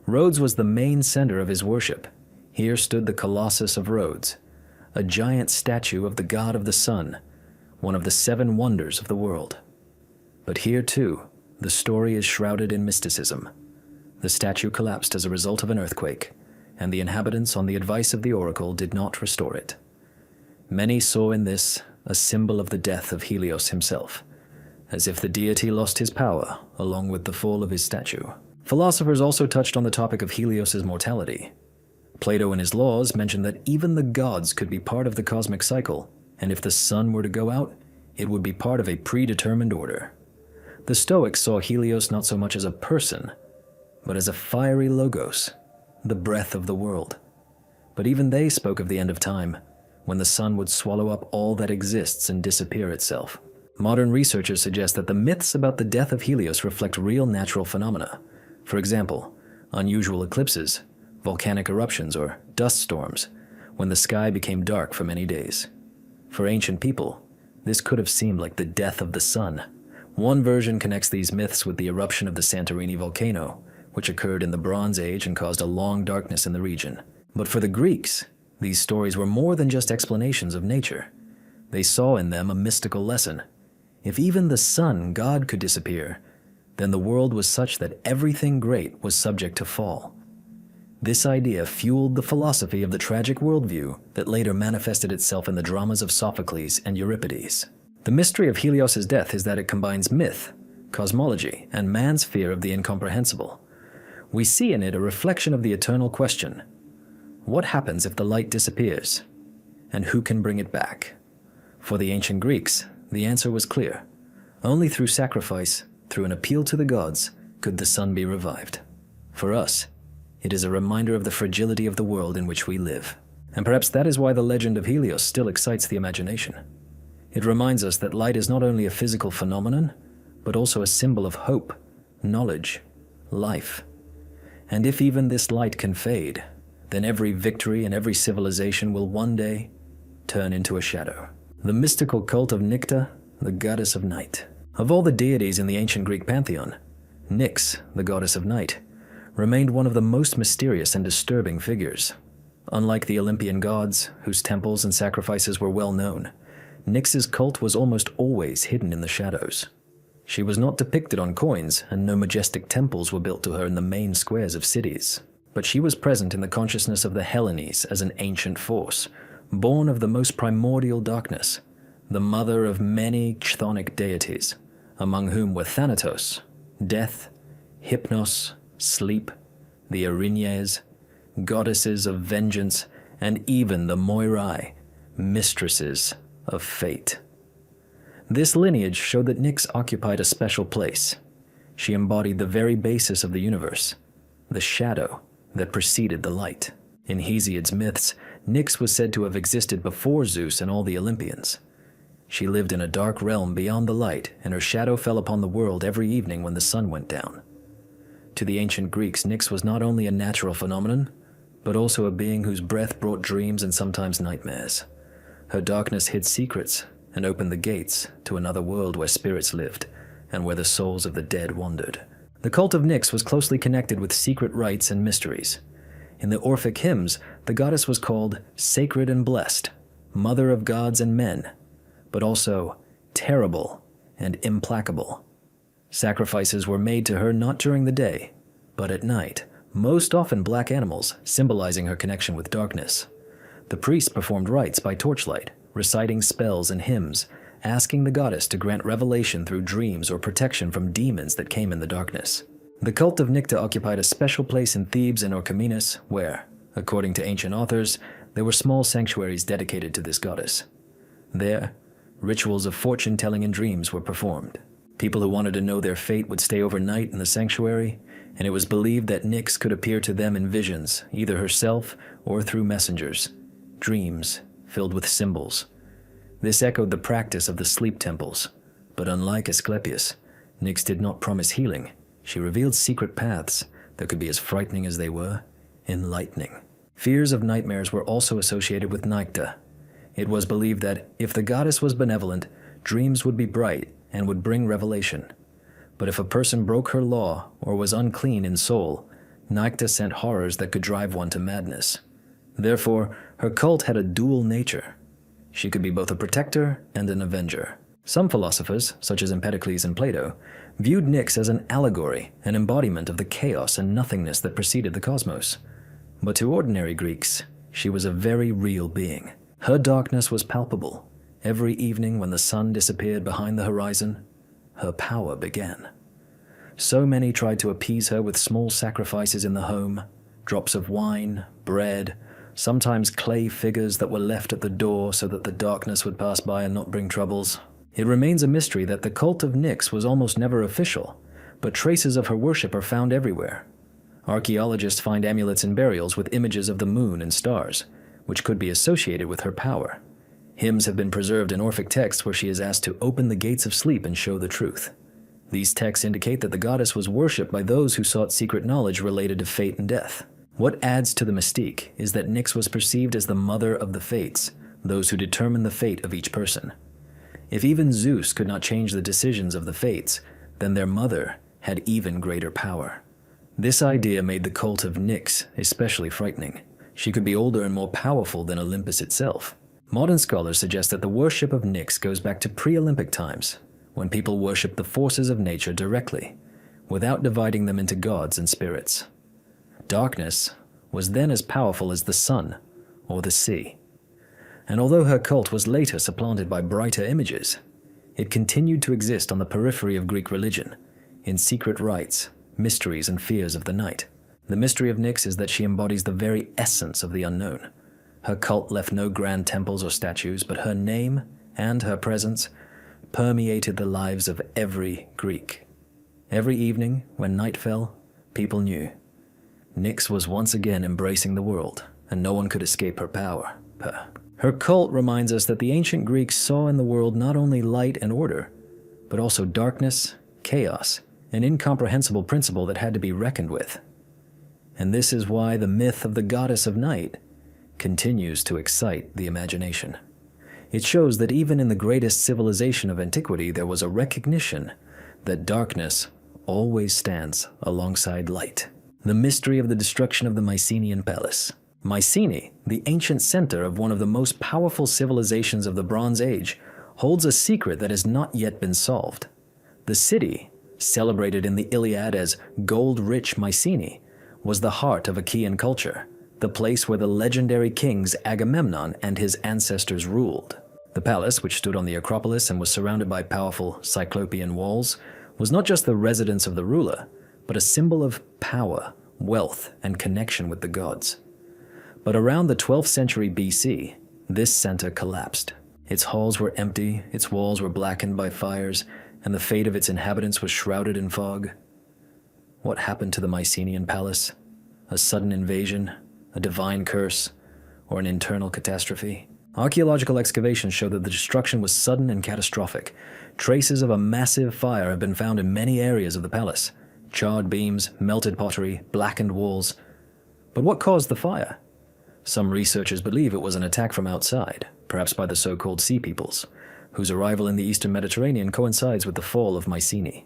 Rhodes was the main center of his worship. Here stood the Colossus of Rhodes, a giant statue of the god of the sun, one of the 7 wonders of the world. But here too, the story is shrouded in mysticism. The statue collapsed as a result of an earthquake, and the inhabitants, on the advice of the oracle, did not restore it. Many saw in this a symbol of the death of Helios himself, as if the deity lost his power along with the fall of his statue. Philosophers also touched on the topic of Helios' mortality. Plato in his Laws mentioned that even the gods could be part of the cosmic cycle, and if the sun were to go out, it would be part of a predetermined order. The Stoics saw Helios not so much as a person, but as a fiery logos, the breath of the world. But even they spoke of the end of time, when the sun would swallow up all that exists and disappear itself. Modern researchers suggest that the myths about the death of Helios reflect real natural phenomena. For example, unusual eclipses, volcanic eruptions, or dust storms, when the sky became dark for many days. For ancient people, this could have seemed like the death of the sun. One version connects these myths with the eruption of the Santorini volcano, which occurred in the Bronze Age and caused a long darkness in the region. But for the Greeks, these stories were more than just explanations of nature. They saw in them a mystical lesson. If even the sun god could disappear, then the world was such that everything great was subject to fall. This idea fueled the philosophy of the tragic worldview that later manifested itself in the dramas of Sophocles and Euripides. The mystery of Helios' death is that it combines myth, cosmology, and man's fear of the incomprehensible. We see in it a reflection of the eternal question: what happens if the light disappears? And who can bring it back? For the ancient Greeks, the answer was clear. Only through sacrifice, through an appeal to the gods, could the sun be revived. For us, it is a reminder of the fragility of the world in which we live. And perhaps that is why the legend of Helios still excites the imagination. It reminds us that light is not only a physical phenomenon, but also a symbol of hope, knowledge, life. And if even this light can fade, then every victory and every civilization will one day turn into a shadow. The mystical cult of Nycta, the goddess of night. Of all the deities in the ancient Greek pantheon, Nyx, the goddess of night, remained one of the most mysterious and disturbing figures. Unlike the Olympian gods, whose temples and sacrifices were well known, Nyx's cult was almost always hidden in the shadows. She was not depicted on coins, and no majestic temples were built to her in the main squares of cities. But she was present in the consciousness of the Hellenes as an ancient force, born of the most primordial darkness, the mother of many chthonic deities, among whom were Thanatos, death, Hypnos, sleep, the Erinyes, goddesses of vengeance, and even the Moirai, mistresses of fate. This lineage showed that Nyx occupied a special place. She embodied the very basis of the universe, the shadow that preceded the light. In Hesiod's myths, Nyx was said to have existed before Zeus and all the Olympians. She lived in a dark realm beyond the light, and her shadow fell upon the world every evening when the sun went down. To the ancient Greeks, Nyx was not only a natural phenomenon, but also a being whose breath brought dreams and sometimes nightmares. Her darkness hid secrets and opened the gates to another world where spirits lived and where the souls of the dead wandered. The cult of Nyx was closely connected with secret rites and mysteries. In the Orphic hymns, the goddess was called sacred and blessed, mother of gods and men, but also terrible and implacable. Sacrifices were made to her not during the day, but at night, most often black animals, symbolizing her connection with darkness. The priests performed rites by torchlight, reciting spells and hymns, asking the goddess to grant revelation through dreams or protection from demons that came in the darkness. The cult of Nycta occupied a special place in Thebes and Orchomenus, where, according to ancient authors, there were small sanctuaries dedicated to this goddess. There, rituals of fortune-telling and dreams were performed. People who wanted to know their fate would stay overnight in the sanctuary, and it was believed that Nyx could appear to them in visions, either herself or through messengers, dreams filled with symbols. This echoed the practice of the sleep temples, but unlike Asclepius, Nyx did not promise healing. She revealed secret paths that could be as frightening as they were enlightening. Fears of nightmares were also associated with Nycta. It was believed that if the goddess was benevolent, dreams would be bright and would bring revelation. But if a person broke her law or was unclean in soul, Nycta sent horrors that could drive one to madness. Therefore, her cult had a dual nature. She could be both a protector and an avenger. Some philosophers, such as Empedocles and Plato, viewed Nyx as an allegory, an embodiment of the chaos and nothingness that preceded the cosmos. But to ordinary Greeks, she was a very real being. Her darkness was palpable. Every evening when the sun disappeared behind the horizon, her power began. So many tried to appease her with small sacrifices in the home, drops of wine, bread, sometimes clay figures that were left at the door so that the darkness would pass by and not bring troubles. It remains a mystery that the cult of Nyx was almost never official, but traces of her worship are found everywhere. Archaeologists find amulets and burials with images of the moon and stars, which could be associated with her power. Hymns have been preserved in Orphic texts where she is asked to open the gates of sleep and show the truth. These texts indicate that the goddess was worshipped by those who sought secret knowledge related to fate and death. What adds to the mystique is that Nyx was perceived as the mother of the fates, those who determine the fate of each person. If even Zeus could not change the decisions of the fates, then their mother had even greater power. This idea made the cult of Nyx especially frightening. She could be older and more powerful than Olympus itself. Modern scholars suggest that the worship of Nyx goes back to pre-Olympic times, when people worshipped the forces of nature directly, without dividing them into gods and spirits. Darkness was then as powerful as the sun or the sea. And although her cult was later supplanted by brighter images, it continued to exist on the periphery of Greek religion, in secret rites, mysteries, and fears of the night. The mystery of Nyx is that she embodies the very essence of the unknown. Her cult left no grand temples or statues, but her name and her presence permeated the lives of every Greek. Every evening, when night fell, people knew Nyx was once again embracing the world, and no one could escape her power. Her cult reminds us that the ancient Greeks saw in the world not only light and order, but also darkness, chaos, an incomprehensible principle that had to be reckoned with. And this is why the myth of the goddess of night continues to excite the imagination. It shows that even in the greatest civilization of antiquity, there was a recognition that darkness always stands alongside light. The mystery of the destruction of the Mycenaean palace. Mycenae, the ancient center of one of the most powerful civilizations of the Bronze Age, holds a secret that has not yet been solved. The city, celebrated in the Iliad as gold-rich Mycenae, was the heart of Achaean culture, the place where the legendary kings Agamemnon and his ancestors ruled. The palace, which stood on the Acropolis and was surrounded by powerful Cyclopean walls, was not just the residence of the ruler, but a symbol of power, wealth, and connection with the gods. But around the 12th century BC, this center collapsed. Its halls were empty, its walls were blackened by fires, and the fate of its inhabitants was shrouded in fog. What happened to the Mycenaean palace? A sudden invasion? A divine curse? or an internal catastrophe? Archaeological excavations show that the destruction was sudden and catastrophic. Traces of a massive fire have been found in many areas of the palace. Charred beams, melted pottery, blackened walls. But what caused the fire? Some researchers believe it was an attack from outside, perhaps by the so-called Sea Peoples, whose arrival in the eastern Mediterranean coincides with the fall of Mycenae.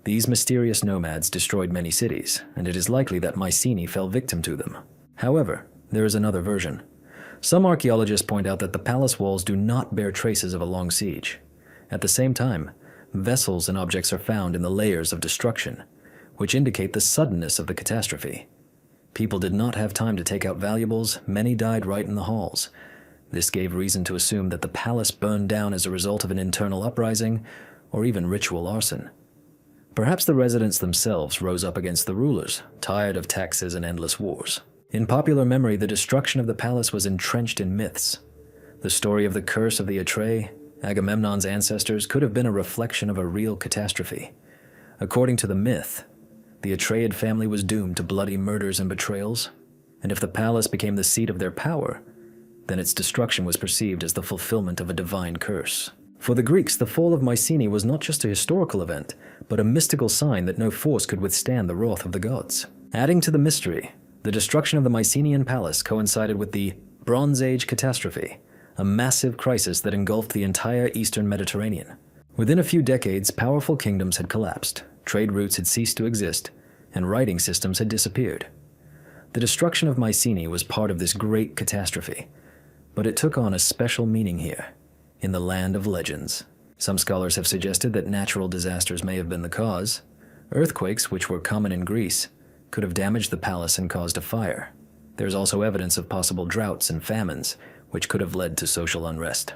These mysterious nomads destroyed many cities, and it is likely that Mycenae fell victim to them. However, there is another version. Some archaeologists point out that the palace walls do not bear traces of a long siege. At the same time, vessels and objects are found in the layers of destruction, which indicate the suddenness of the catastrophe. People did not have time to take out valuables, many died right in the halls. This gave reason to assume that the palace burned down as a result of an internal uprising or even ritual arson. Perhaps the residents themselves rose up against the rulers, tired of taxes and endless wars. In popular memory, the destruction of the palace was entrenched in myths. The story of the curse of the Atrae, Agamemnon's ancestors, could have been a reflection of a real catastrophe. According to the myth, the Atreid family was doomed to bloody murders and betrayals, and if the palace became the seat of their power, then its destruction was perceived as the fulfillment of a divine curse. For the Greeks, the fall of Mycenae was not just a historical event, but a mystical sign that no force could withstand the wrath of the gods. Adding to the mystery, the destruction of the Mycenaean palace coincided with the Bronze Age catastrophe, a massive crisis that engulfed the entire eastern Mediterranean. Within a few decades, powerful kingdoms had collapsed, trade routes had ceased to exist, and writing systems had disappeared. The destruction of Mycenae was part of this great catastrophe, but it took on a special meaning here, in the land of legends. Some scholars have suggested that natural disasters may have been the cause. Earthquakes, which were common in Greece, could have damaged the palace and caused a fire. There is also evidence of possible droughts and famines, which could have led to social unrest.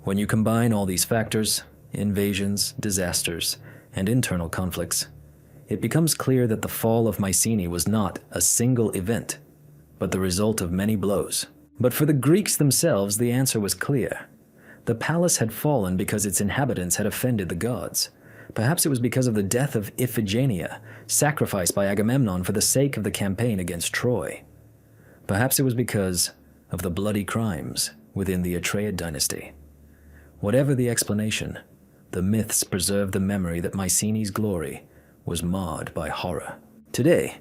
When you combine all these factors, invasions, disasters, and internal conflicts, it becomes clear that the fall of Mycenae was not a single event, but the result of many blows. But for the Greeks themselves, the answer was clear. The palace had fallen because its inhabitants had offended the gods. Perhaps it was because of the death of Iphigenia, sacrificed by Agamemnon for the sake of the campaign against Troy. Perhaps it was because of the bloody crimes within the Atreid dynasty. Whatever the explanation, the myths preserve the memory that Mycenae's glory was marred by horror. Today,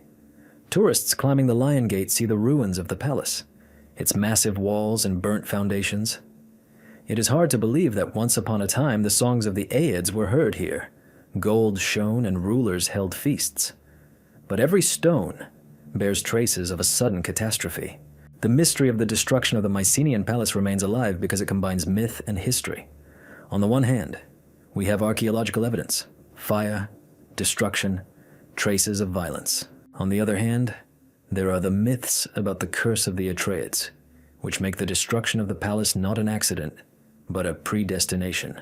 tourists climbing the Lion Gate see the ruins of the palace, its massive walls and burnt foundations. It is hard to believe that once upon a time the songs of the Aedes were heard here. Gold shone and rulers held feasts. But every stone bears traces of a sudden catastrophe. The mystery of the destruction of the Mycenaean palace remains alive because it combines myth and history. On the one hand, we have archaeological evidence, fire, destruction, traces of violence. On the other hand, there are the myths about the curse of the Atreids, which make the destruction of the palace not an accident, but a predestination.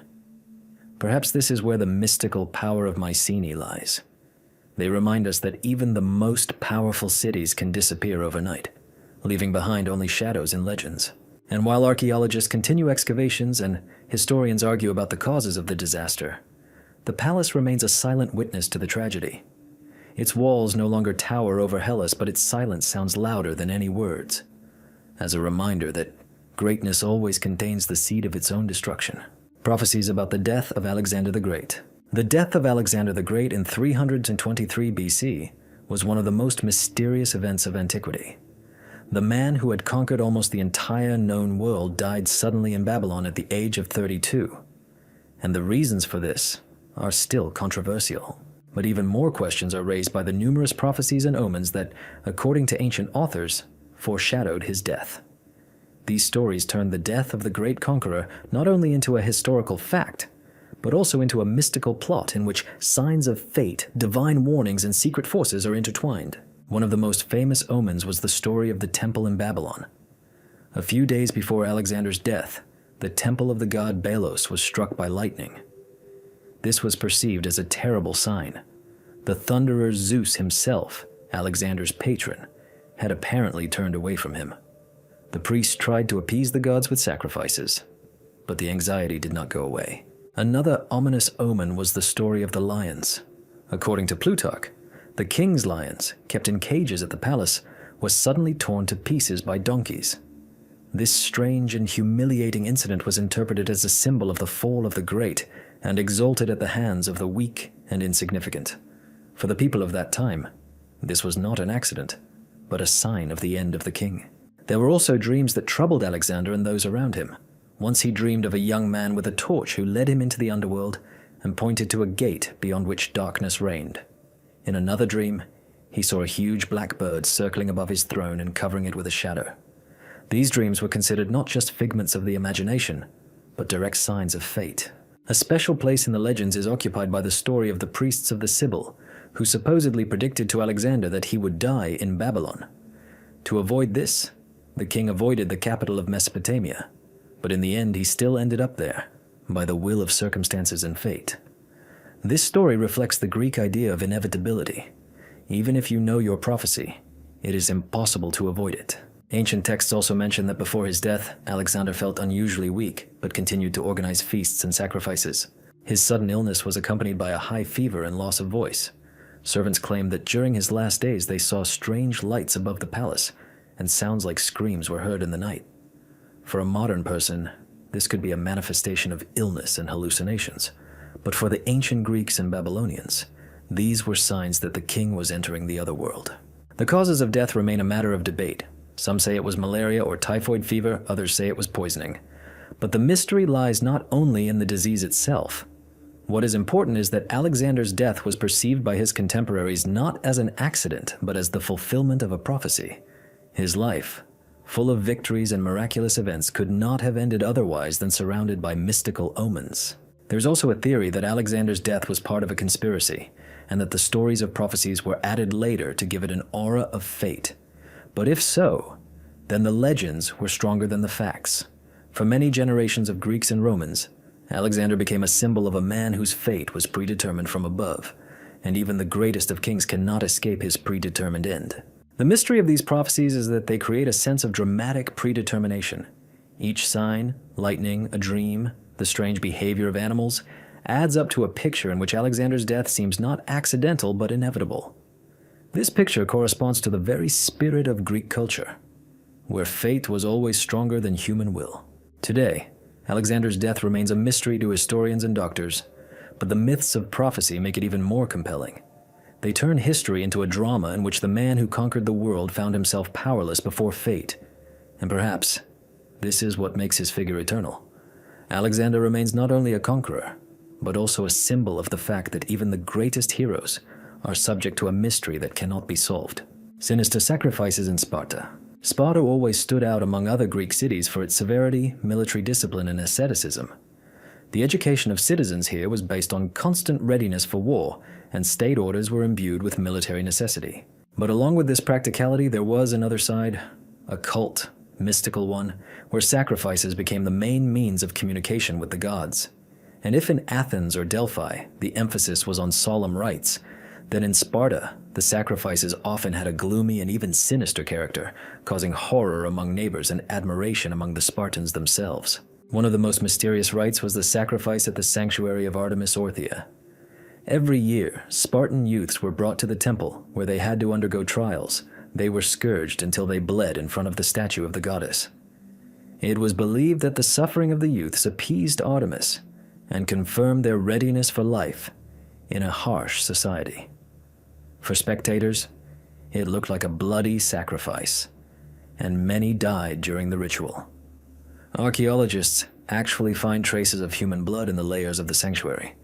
Perhaps this is where the mystical power of Mycenae lies. They remind us that even the most powerful cities can disappear overnight, leaving behind only shadows and legends. And while archaeologists continue excavations and historians argue about the causes of the disaster, the palace remains a silent witness to the tragedy. Its walls no longer tower over Hellas, but its silence sounds louder than any words, as a reminder that greatness always contains the seed of its own destruction. Prophecies about the death of Alexander the Great. The death of Alexander the Great in 323 BC was one of the most mysterious events of antiquity. The man who had conquered almost the entire known world died suddenly in Babylon at the age of 32, and the reasons for this are still controversial. But even more questions are raised by the numerous prophecies and omens that, according to ancient authors, foreshadowed his death. These stories turn the death of the great conqueror not only into a historical fact, but also into a mystical plot in which signs of fate, divine warnings, and secret forces are intertwined. One of the most famous omens was the story of the temple in Babylon. A few days before Alexander's death, the temple of the god Belos was struck by lightning. This was perceived as a terrible sign. The thunderer Zeus himself, Alexander's patron, had apparently turned away from him. The priests tried to appease the gods with sacrifices, but the anxiety did not go away. Another ominous omen was the story of the lions. According to Plutarch, the king's lions, kept in cages at the palace, were suddenly torn to pieces by donkeys. This strange and humiliating incident was interpreted as a symbol of the fall of the great and exalted at the hands of the weak and insignificant. For the people of that time, this was not an accident, but a sign of the end of the king. There were also dreams that troubled Alexander and those around him. Once he dreamed of a young man with a torch who led him into the underworld and pointed to a gate beyond which darkness reigned. In another dream, he saw a huge black bird circling above his throne and covering it with a shadow. These dreams were considered not just figments of the imagination, but direct signs of fate. A special place in the legends is occupied by the story of the priests of the Sibyl, who supposedly predicted to Alexander that he would die in Babylon. To avoid this, the king avoided the capital of Mesopotamia, but in the end he still ended up there, by the will of circumstances and fate. This story reflects the Greek idea of inevitability. Even if you know your prophecy, it is impossible to avoid it. Ancient texts also mention that before his death, Alexander felt unusually weak, but continued to organize feasts and sacrifices. His sudden illness was accompanied by a high fever and loss of voice. Servants claimed that during his last days they saw strange lights above the palace, and sounds like screams were heard in the night. For a modern person, this could be a manifestation of illness and hallucinations, but for the ancient Greeks and Babylonians, these were signs that the king was entering the other world. The causes of death remain a matter of debate. Some say it was malaria or typhoid fever, others say it was poisoning. But the mystery lies not only in the disease itself. What is important is that Alexander's death was perceived by his contemporaries not as an accident, but as the fulfillment of a prophecy. His life, full of victories and miraculous events, could not have ended otherwise than surrounded by mystical omens. There's also a theory that Alexander's death was part of a conspiracy, and that the stories of prophecies were added later to give it an aura of fate. But if so, then the legends were stronger than the facts. For many generations of Greeks and Romans, Alexander became a symbol of a man whose fate was predetermined from above, and even the greatest of kings cannot escape his predetermined end. The mystery of these prophecies is that they create a sense of dramatic predetermination. Each sign, lightning, a dream, the strange behavior of animals, adds up to a picture in which Alexander's death seems not accidental but inevitable. This picture corresponds to the very spirit of Greek culture, where fate was always stronger than human will. Today, Alexander's death remains a mystery to historians and doctors, but the myths of prophecy make it even more compelling. They turn history into a drama in which the man who conquered the world found himself powerless before fate. And perhaps this is what makes his figure eternal. Alexander remains not only a conqueror, but also a symbol of the fact that even the greatest heroes are subject to a mystery that cannot be solved. Sinister sacrifices in Sparta. Sparta always stood out among other Greek cities for its severity, military discipline, and asceticism. The education of citizens here was based on constant readiness for war, and state orders were imbued with military necessity. But along with this practicality, there was another side, a cult, mystical one, where sacrifices became the main means of communication with the gods. And if in Athens or Delphi, the emphasis was on solemn rites, then in Sparta, the sacrifices often had a gloomy and even sinister character, causing horror among neighbors and admiration among the Spartans themselves. One of the most mysterious rites was the sacrifice at the sanctuary of Artemis Orthia. Every year, Spartan youths were brought to the temple, where they had to undergo trials. They were scourged until they bled in front of the statue of the goddess. It was believed that the suffering of the youths appeased Artemis and confirmed their readiness for life in a harsh society. For spectators, it looked like a bloody sacrifice, and many died during the ritual. Archaeologists actually find traces of human blood in the layers of the sanctuary,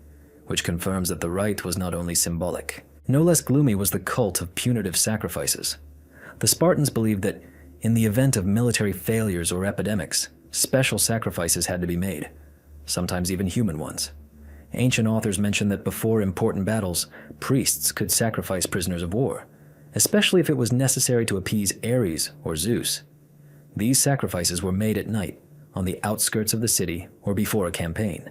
which confirms that the rite was not only symbolic. No less gloomy was the cult of punitive sacrifices. The Spartans believed that in the event of military failures or epidemics, special sacrifices had to be made, sometimes even human ones. Ancient authors mention that before important battles, priests could sacrifice prisoners of war, especially if it was necessary to appease Ares or Zeus. These sacrifices were made at night, on the outskirts of the city or before a campaign,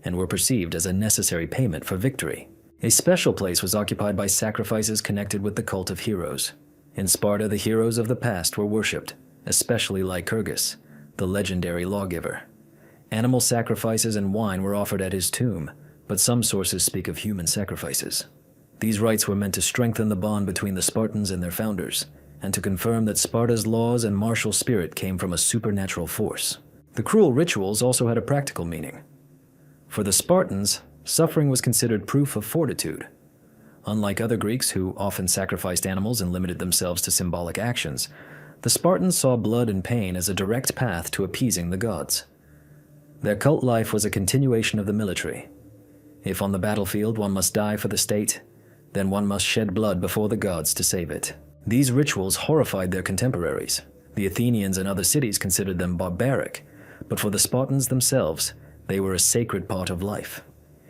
and were perceived as a necessary payment for victory. A special place was occupied by sacrifices connected with the cult of heroes. In Sparta, the heroes of the past were worshipped, especially Lycurgus, the legendary lawgiver. Animal sacrifices and wine were offered at his tomb, but some sources speak of human sacrifices. These rites were meant to strengthen the bond between the Spartans and their founders, and to confirm that Sparta's laws and martial spirit came from a supernatural force. The cruel rituals also had a practical meaning. For the Spartans, suffering was considered proof of fortitude. Unlike other Greeks who often sacrificed animals and limited themselves to symbolic actions, the Spartans saw blood and pain as a direct path to appeasing the gods. Their cult life was a continuation of the military. If on the battlefield one must die for the state, then one must shed blood before the gods to save it. These rituals horrified their contemporaries. The Athenians and other cities considered them barbaric, but for the Spartans themselves, they were a sacred part of life.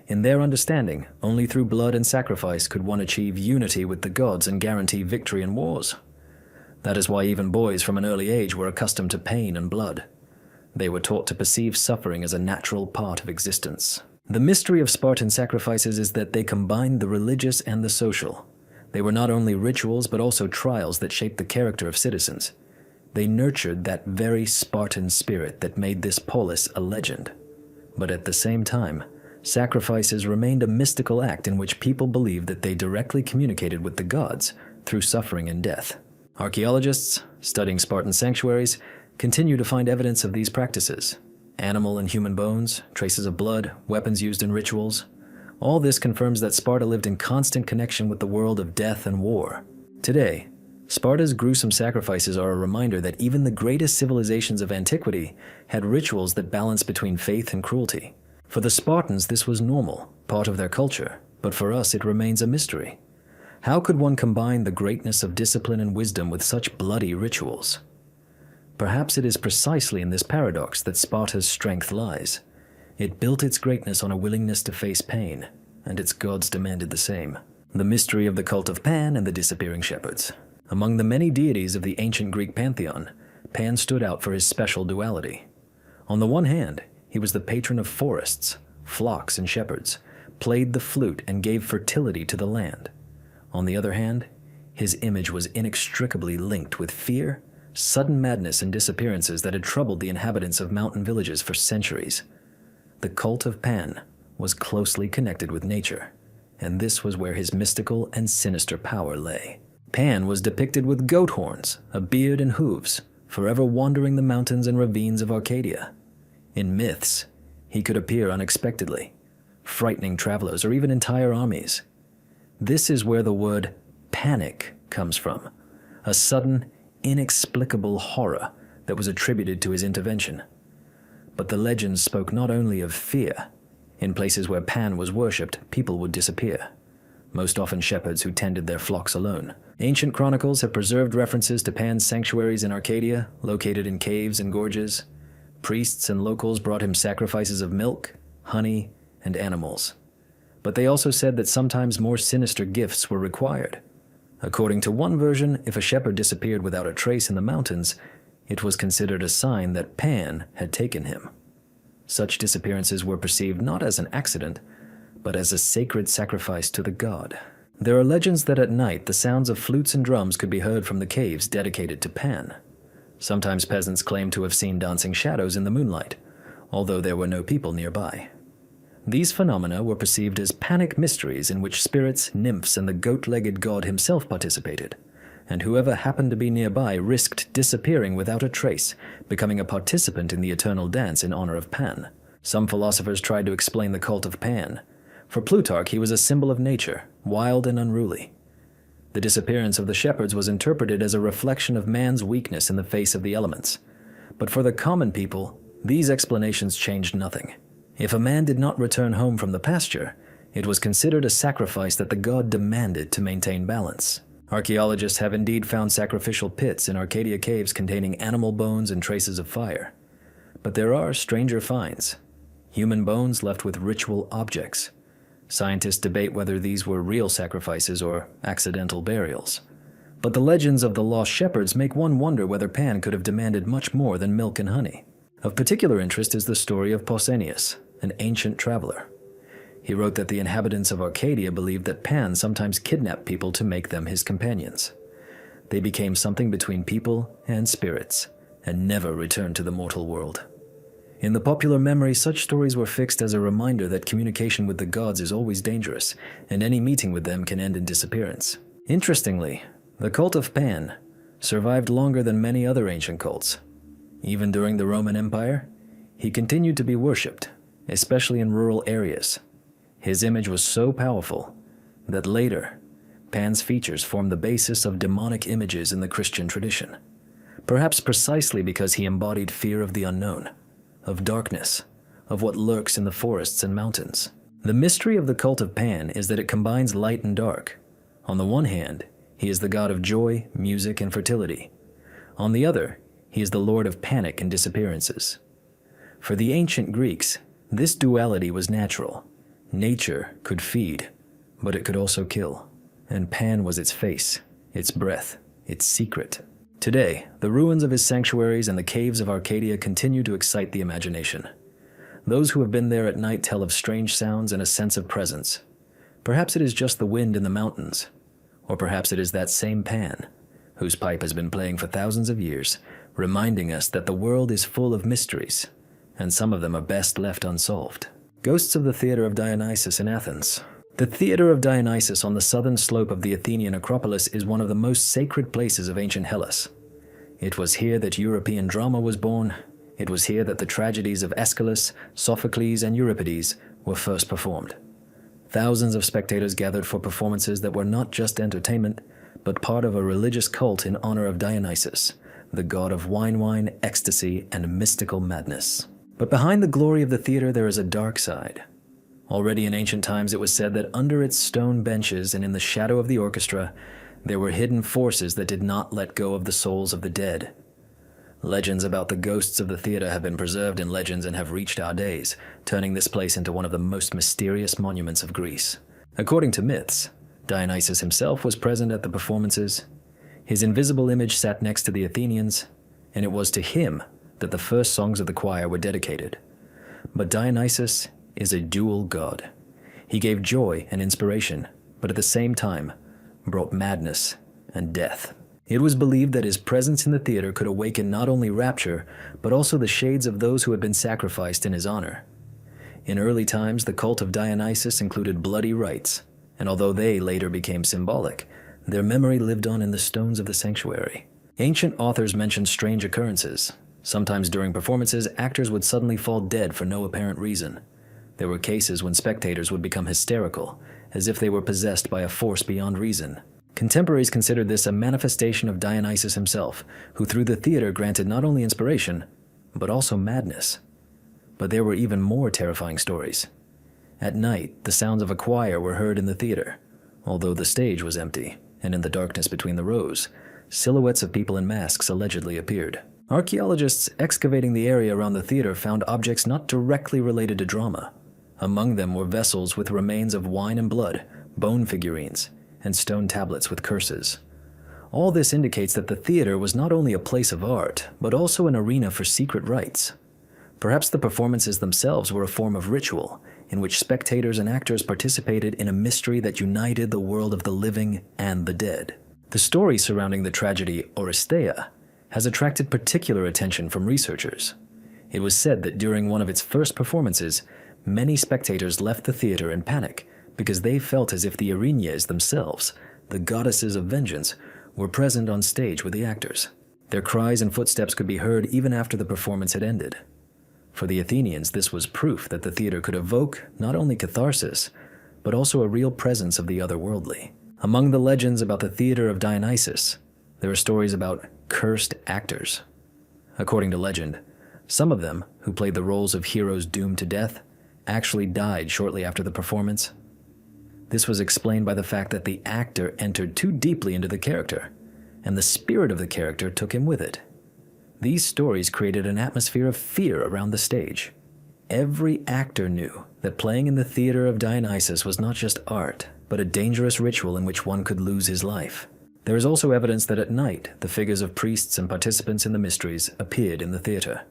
In their understanding, only through blood and sacrifice could one achieve unity with the gods and guarantee victory in wars. That is why even boys from an early age were accustomed to pain and blood. They were taught to perceive suffering as a natural part of existence. The mystery of Spartan sacrifices is that they combined the religious and the social. They were not only rituals but also trials that shaped the character of citizens. They nurtured that very Spartan spirit that made this polis a legend. But at the same time, sacrifices remained a mystical act in which people believed that they directly communicated with the gods through suffering and death. Archaeologists, studying Spartan sanctuaries, continue to find evidence of these practices. Animal and human bones, traces of blood, weapons used in rituals. All this confirms that Sparta lived in constant connection with the world of death and war. Today, Sparta's gruesome sacrifices are a reminder that even the greatest civilizations of antiquity had rituals that balance between faith and cruelty. For the Spartans, this was normal, part of their culture, but for us it remains a mystery. How could one combine the greatness of discipline and wisdom with such bloody rituals? Perhaps it is precisely in this paradox that Sparta's strength lies. It built its greatness on a willingness to face pain, and its gods demanded the same. The mystery of the cult of Pan and the disappearing shepherds. Among the many deities of the ancient Greek pantheon, Pan stood out for his special duality. On the one hand, he was the patron of forests, flocks, and shepherds, played the flute and gave fertility to the land. On the other hand, his image was inextricably linked with fear, sudden madness, and disappearances that had troubled the inhabitants of mountain villages for centuries. The cult of Pan was closely connected with nature, and this was where his mystical and sinister power lay. Pan was depicted with goat horns, a beard, and hooves, forever wandering the mountains and ravines of Arcadia. In myths, he could appear unexpectedly, frightening travelers or even entire armies. This is where the word panic comes from, a sudden, inexplicable horror that was attributed to his intervention. But the legends spoke not only of fear. In places where Pan was worshipped, people would disappear, most often shepherds who tended their flocks alone. Ancient chronicles have preserved references to Pan's sanctuaries in Arcadia, located in caves and gorges. Priests and locals brought him sacrifices of milk, honey, and animals. But they also said that sometimes more sinister gifts were required. According to one version, if a shepherd disappeared without a trace in the mountains, it was considered a sign that Pan had taken him. Such disappearances were perceived not as an accident, but as a sacred sacrifice to the god. There are legends that at night the sounds of flutes and drums could be heard from the caves dedicated to Pan. Sometimes peasants claimed to have seen dancing shadows in the moonlight, although there were no people nearby. These phenomena were perceived as panic mysteries in which spirits, nymphs, and the goat-legged god himself participated, and whoever happened to be nearby risked disappearing without a trace, becoming a participant in the eternal dance in honor of Pan. Some philosophers tried to explain the cult of Pan. For Plutarch, he was a symbol of nature, wild and unruly. The disappearance of the shepherds was interpreted as a reflection of man's weakness in the face of the elements. But for the common people, these explanations changed nothing. If a man did not return home from the pasture, it was considered a sacrifice that the god demanded to maintain balance. Archaeologists have indeed found sacrificial pits in Arcadia caves containing animal bones and traces of fire. But there are stranger finds. Human bones left with ritual objects. Scientists debate whether these were real sacrifices or accidental burials. But the legends of the lost shepherds make one wonder whether Pan could have demanded much more than milk and honey. Of particular interest is the story of Pausanias, an ancient traveler. He wrote that the inhabitants of Arcadia believed that Pan sometimes kidnapped people to make them his companions. They became something between people and spirits, and never returned to the mortal world. In the popular memory, such stories were fixed as a reminder that communication with the gods is always dangerous, and any meeting with them can end in disappearance. Interestingly, the cult of Pan, survived longer than many other ancient cults. Even during the Roman Empire, he continued to be worshipped, especially in rural areas. His image was so powerful that later, Pan's features formed the basis of demonic images in the Christian tradition, perhaps precisely because he embodied fear of the unknown, of darkness, of what lurks in the forests and mountains. The mystery of the cult of Pan is that it combines light and dark. On the one hand, he is the god of joy, music, and fertility. On the other, he is the lord of panic and disappearances. For the ancient Greeks, this duality was natural. Nature could feed, but it could also kill. And Pan was its face, its breath, its secret. Today, the ruins of his sanctuaries and the caves of Arcadia continue to excite the imagination. Those who have been there at night tell of strange sounds and a sense of presence. Perhaps it is just the wind in the mountains, or perhaps it is that same Pan, whose pipe has been playing for thousands of years, reminding us that the world is full of mysteries, and some of them are best left unsolved. Ghosts of the Theater of Dionysus in Athens. The Theater of Dionysus on the southern slope of the Athenian Acropolis is one of the most sacred places of ancient Hellas. It was here that European drama was born. It was here that the tragedies of Aeschylus, Sophocles, and Euripides were first performed. Thousands of spectators gathered for performances that were not just entertainment, but part of a religious cult in honor of Dionysus, the god of wine, ecstasy, and mystical madness. But behind the glory of the theater there is a dark side. Already in ancient times it was said that under its stone benches and in the shadow of the orchestra, there were hidden forces that did not let go of the souls of the dead. Legends about the ghosts of the theater have been preserved in legends and have reached our days, turning this place into one of the most mysterious monuments of Greece. According to myths, Dionysus himself was present at the performances. His invisible image sat next to the Athenians, and it was to him that the first songs of the choir were dedicated. But Dionysus is a dual god. He gave joy and inspiration, but at the same time brought madness and death. It was believed that his presence in the theater could awaken not only rapture, but also the shades of those who had been sacrificed in his honor. In early times, the cult of Dionysus included bloody rites, and although they later became symbolic, their memory lived on in the stones of the sanctuary. Ancient authors mention strange occurrences. Sometimes during performances, actors would suddenly fall dead for no apparent reason. There were cases when spectators would become hysterical, as if they were possessed by a force beyond reason. Contemporaries considered this a manifestation of Dionysus himself, who through the theater granted not only inspiration, but also madness. But there were even more terrifying stories. At night, the sounds of a choir were heard in the theater, although the stage was empty, and in the darkness between the rows, silhouettes of people in masks allegedly appeared. Archaeologists excavating the area around the theater found objects not directly related to drama. Among them were vessels with remains of wine and blood, bone figurines, and stone tablets with curses. All this indicates that the theater was not only a place of art, but also an arena for secret rites. Perhaps the performances themselves were a form of ritual, in which spectators and actors participated in a mystery that united the world of the living and the dead. The story surrounding the tragedy Oresteia has attracted particular attention from researchers. It was said that during one of its first performances, many spectators left the theater in panic because they felt as if the Erinyes themselves, the goddesses of vengeance, were present on stage with the actors. Their cries and footsteps could be heard even after the performance had ended. For the Athenians, this was proof that the theater could evoke not only catharsis, but also a real presence of the otherworldly. Among the legends about the theater of Dionysus, there are stories about cursed actors. According to legend, some of them, who played the roles of heroes doomed to death, actually died shortly after the performance. This was explained by the fact that the actor entered too deeply into the character, and the spirit of the character took him with it. These stories created an atmosphere of fear around the stage. Every actor knew that playing in the theater of Dionysus was not just art, but a dangerous ritual in which one could lose his life. There is also evidence that at night, the figures of priests and participants in the mysteries appeared in the theater.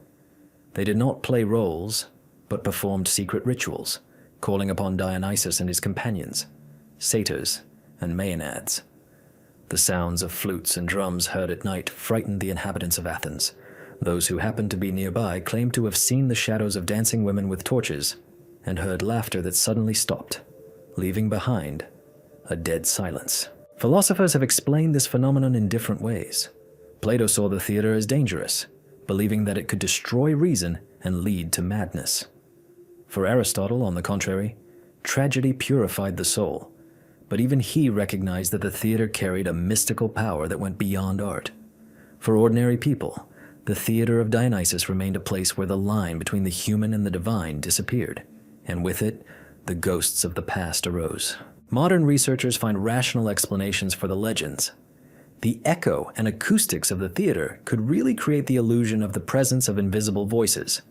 They did not play roles, but performed secret rituals, calling upon Dionysus and his companions, satyrs and maenads. The sounds of flutes and drums heard at night frightened the inhabitants of Athens. Those who happened to be nearby claimed to have seen the shadows of dancing women with torches and heard laughter that suddenly stopped, leaving behind a dead silence. Philosophers have explained this phenomenon in different ways. Plato saw the theater as dangerous, believing that it could destroy reason and lead to madness. For Aristotle, on the contrary, tragedy purified the soul, but even he recognized that the theater carried a mystical power that went beyond art. For ordinary people, the theater of Dionysus remained a place where the line between the human and the divine disappeared, and with it, the ghosts of the past arose. Modern researchers find rational explanations for the legends. The echo and acoustics of the theater could really create the illusion of the presence of invisible voices.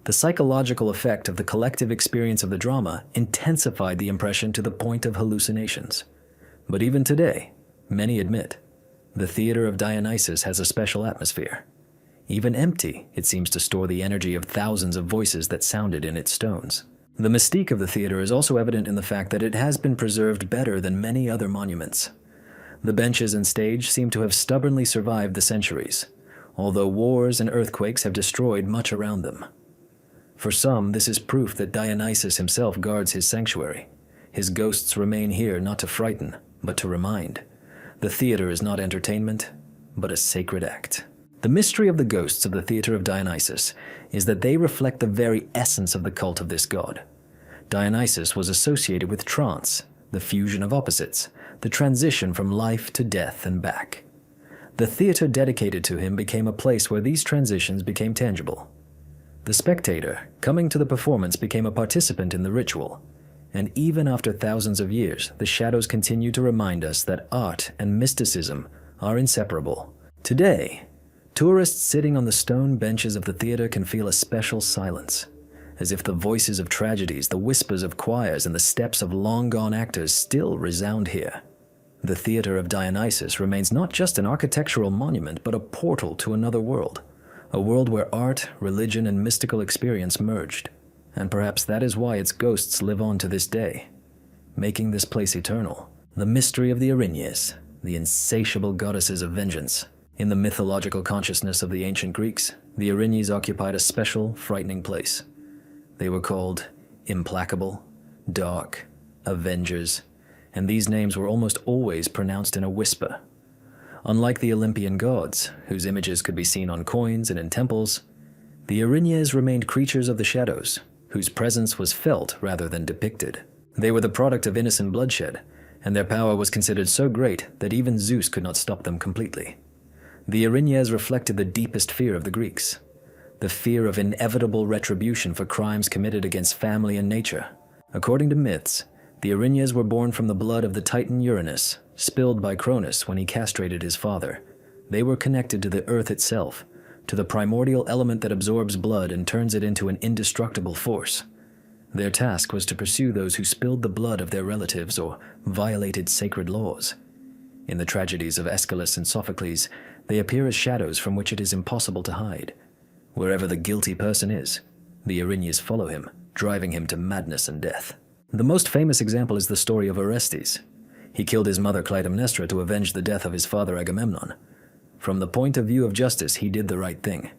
The psychological effect of the collective experience of the drama intensified the impression to the point of hallucinations. But even today, many admit, the theater of Dionysus has a special atmosphere. Even empty, it seems to store the energy of thousands of voices that sounded in its stones. The mystique of the theater is also evident in the fact that it has been preserved better than many other monuments. The benches and stage seem to have stubbornly survived the centuries, although wars and earthquakes have destroyed much around them. For some, this is proof that Dionysus himself guards his sanctuary. His ghosts remain here not to frighten, but to remind. The theater is not entertainment, but a sacred act. The mystery of the ghosts of the theater of Dionysus is that they reflect the very essence of the cult of this god. Dionysus was associated with trance, the fusion of opposites, the transition from life to death and back. The theater dedicated to him became a place where these transitions became tangible. The spectator, coming to the performance, became a participant in the ritual, and even after thousands of years, the shadows continue to remind us that art and mysticism are inseparable. Today, tourists sitting on the stone benches of the theater can feel a special silence, as if the voices of tragedies, the whispers of choirs, and the steps of long-gone actors still resound here. The theater of Dionysus remains not just an architectural monument, but a portal to another world, a world where art, religion, and mystical experience merged. And perhaps that is why its ghosts live on to this day, making this place eternal. The mystery of the Erinyes, the insatiable goddesses of vengeance. In the mythological consciousness of the ancient Greeks, the Erinyes occupied a special, frightening place. They were called implacable, dark, avengers, and these names were almost always pronounced in a whisper. Unlike the Olympian gods, whose images could be seen on coins and in temples, the Erinyes remained creatures of the shadows, whose presence was felt rather than depicted. They were the product of innocent bloodshed, and their power was considered so great that even Zeus could not stop them completely. The Erinyes reflected the deepest fear of the Greeks, the fear of inevitable retribution for crimes committed against family and nature. According to myths, the Erinyes were born from the blood of the Titan Uranus, spilled by Cronus when he castrated his father. They were connected to the earth itself, to the primordial element that absorbs blood and turns it into an indestructible force. Their task was to pursue those who spilled the blood of their relatives or violated sacred laws. In the tragedies of Aeschylus and Sophocles, they appear as shadows from which it is impossible to hide. Wherever the guilty person is, the Erinyes follow him, driving him to madness and death. The most famous example is the story of Orestes. He killed his mother Clytemnestra to avenge the death of his father Agamemnon. From the point of view of justice, he did the right thing.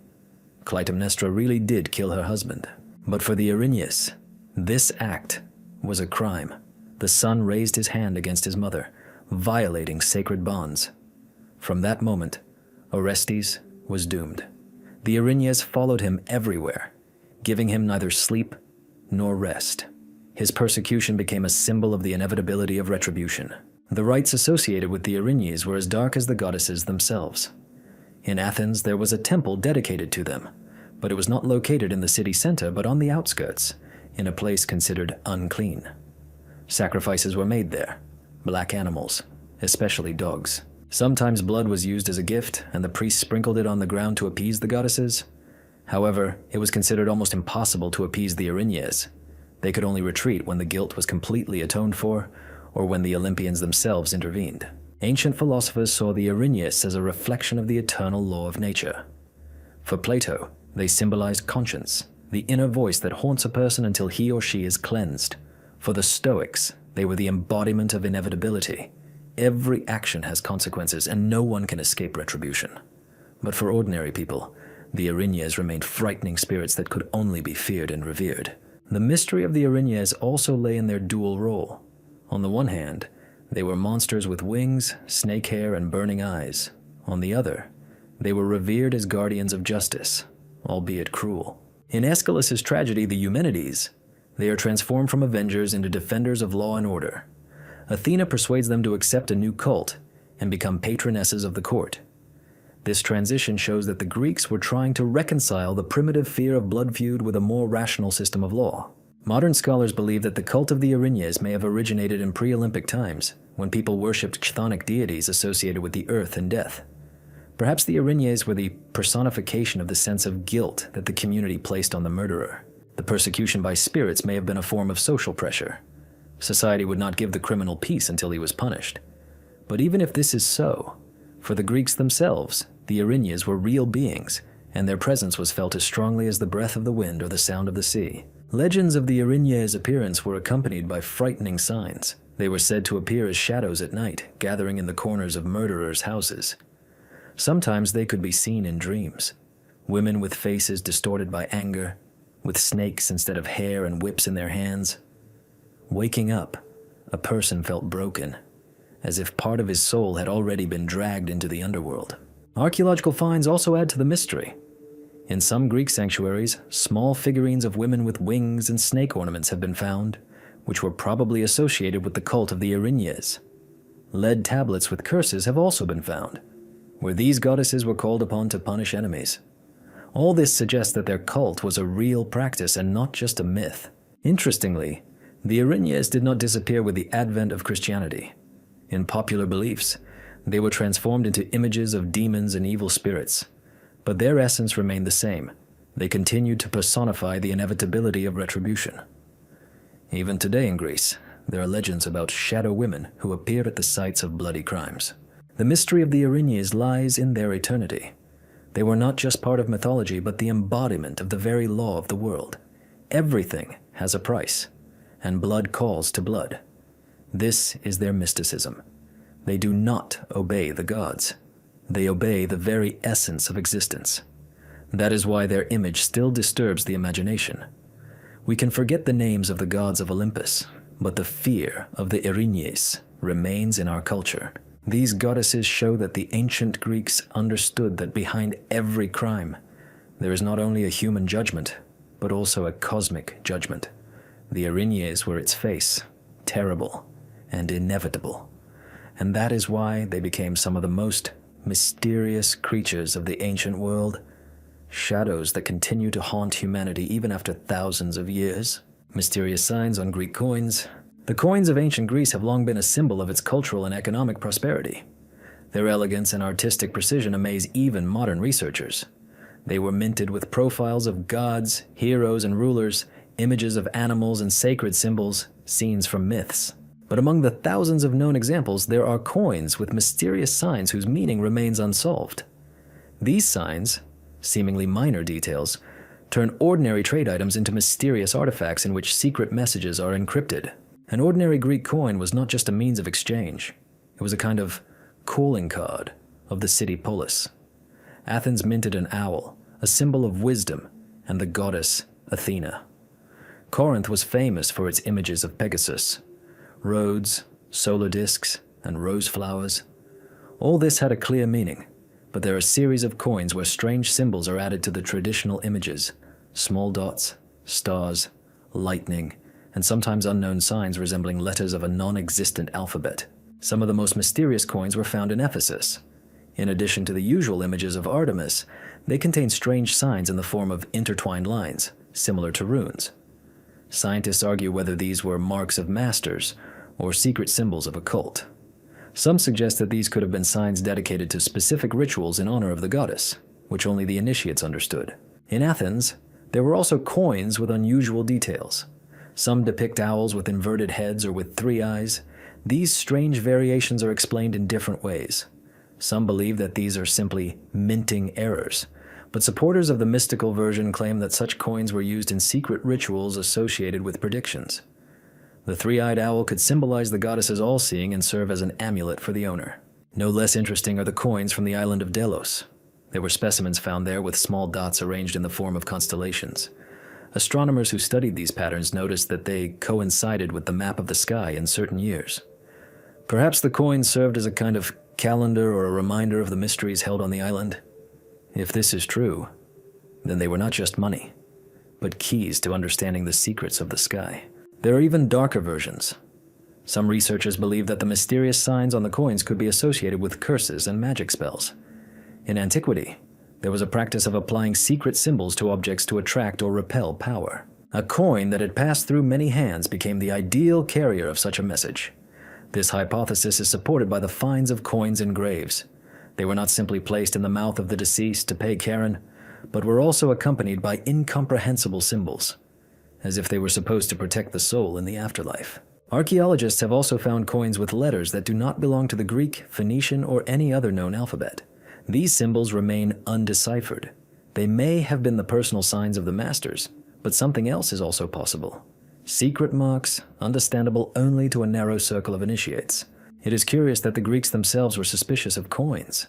Clytemnestra really did kill her husband. But for the Erinyes, this act was a crime. The son raised his hand against his mother, violating sacred bonds. From that moment, Orestes was doomed. The Erinyes followed him everywhere, giving him neither sleep nor rest. His persecution became a symbol of the inevitability of retribution. The rites associated with the Erinyes were as dark as the goddesses themselves. In Athens, there was a temple dedicated to them, but it was not located in the city center but on the outskirts, in a place considered unclean. Sacrifices were made there, black animals, especially dogs. Sometimes blood was used as a gift, and the priests sprinkled it on the ground to appease the goddesses. However, it was considered almost impossible to appease the Erinyes. They could only retreat when the guilt was completely atoned for, or when the Olympians themselves intervened. Ancient philosophers saw the Erinyes as a reflection of the eternal law of nature. For Plato, they symbolized conscience, the inner voice that haunts a person until he or she is cleansed. For the Stoics, they were the embodiment of inevitability. Every action has consequences, and no one can escape retribution. But for ordinary people, the Erinyes remained frightening spirits that could only be feared and revered. The mystery of the Erinyes also lay in their dual role. On the one hand, they were monsters with wings, snake hair, and burning eyes. On the other, They were revered as guardians of justice, albeit cruel. In Aeschylus's tragedy, the Eumenides, they are transformed from avengers into defenders of law and order. Athena persuades them to accept a new cult and become patronesses of the court. This transition shows that the Greeks were trying to reconcile the primitive fear of blood feud with a more rational system of law. Modern scholars believe that the cult of the Erinyes may have originated in pre-Olympic times, when people worshipped chthonic deities associated with the earth and death. Perhaps the Erinyes were the personification of the sense of guilt that the community placed on the murderer. The persecution by spirits may have been a form of social pressure. Society would not give the criminal peace until he was punished. But even if this is so, for the Greeks themselves, the Erinyes were real beings, and their presence was felt as strongly as the breath of the wind or the sound of the sea. Legends of the Erinyes' appearance were accompanied by frightening signs. They were said to appear as shadows at night, gathering in the corners of murderers' houses. Sometimes they could be seen in dreams. Women with faces distorted by anger, with snakes instead of hair and whips in their hands. Waking up, a person felt broken, as if part of his soul had already been dragged into the underworld. Archaeological finds also add to the mystery. In some Greek sanctuaries, small figurines of women with wings and snake ornaments have been found, which were probably associated with the cult of the Erinyes. Lead tablets with curses have also been found, where these goddesses were called upon to punish enemies. All this suggests that their cult was a real practice and not just a myth. Interestingly, the Erinyes did not disappear with the advent of Christianity. In popular beliefs, they were transformed into images of demons and evil spirits, but their essence remained the same. They continued to personify the inevitability of retribution. Even today in Greece, there are legends about shadow women who appear at the sites of bloody crimes. The mystery of the Erinyes lies in their eternity. They were not just part of mythology, but the embodiment of the very law of the world. Everything has a price, and blood calls to blood. This is their mysticism. They do not obey the gods. They obey the very essence of existence. That is why their image still disturbs the imagination. We can forget the names of the gods of Olympus, but the fear of the Erinyes remains in our culture. These goddesses show that the ancient Greeks understood that behind every crime, there is not only a human judgment, but also a cosmic judgment. The Erinyes were its face, terrible and inevitable. And that is why they became some of the most mysterious creatures of the ancient world, shadows that continue to haunt humanity even after thousands of years. Mysterious signs on Greek coins. The coins of ancient Greece have long been a symbol of its cultural and economic prosperity. Their elegance and artistic precision amaze even modern researchers. They were minted with profiles of gods, heroes, and rulers, images of animals and sacred symbols, scenes from myths. But among the thousands of known examples, there are coins with mysterious signs whose meaning remains unsolved. These signs, seemingly minor details, turn ordinary trade items into mysterious artifacts in which secret messages are encrypted. An ordinary Greek coin was not just a means of exchange. It was a kind of calling card of the city polis. Athens minted an owl, a symbol of wisdom, and the goddess Athena. Corinth was famous for its images of Pegasus, roads, solar discs, and rose flowers. All this had a clear meaning, but there are a series of coins where strange symbols are added to the traditional images: small dots, stars, lightning, and sometimes unknown signs resembling letters of a non-existent alphabet. Some of the most mysterious coins were found in Ephesus. In addition to the usual images of Artemis, they contain strange signs in the form of intertwined lines, similar to runes. Scientists argue whether these were marks of masters or secret symbols of a cult. Some suggest that these could have been signs dedicated to specific rituals in honor of the goddess, which only the initiates understood. In Athens, there were also coins with unusual details. Some depict owls with inverted heads or with 3 eyes. These strange variations are explained in different ways. Some believe that these are simply minting errors, but supporters of the mystical version claim that such coins were used in secret rituals associated with predictions. The 3-eyed owl could symbolize the goddess's all-seeing and serve as an amulet for the owner. No less interesting are the coins from the island of Delos. There were specimens found there with small dots arranged in the form of constellations. Astronomers who studied these patterns noticed that they coincided with the map of the sky in certain years. Perhaps the coins served as a kind of calendar or a reminder of the mysteries held on the island. If this is true, then they were not just money, but keys to understanding the secrets of the sky. There are even darker versions. Some researchers believe that the mysterious signs on the coins could be associated with curses and magic spells. In antiquity, there was a practice of applying secret symbols to objects to attract or repel power. A coin that had passed through many hands became the ideal carrier of such a message. This hypothesis is supported by the finds of coins in graves. They were not simply placed in the mouth of the deceased to pay Karen, but were also accompanied by incomprehensible symbols, as if they were supposed to protect the soul in the afterlife. Archaeologists have also found coins with letters that do not belong to the Greek, Phoenician, or any other known alphabet. These symbols remain undeciphered. They may have been the personal signs of the masters, but something else is also possible. Secret marks, understandable only to a narrow circle of initiates. It is curious that the Greeks themselves were suspicious of coins.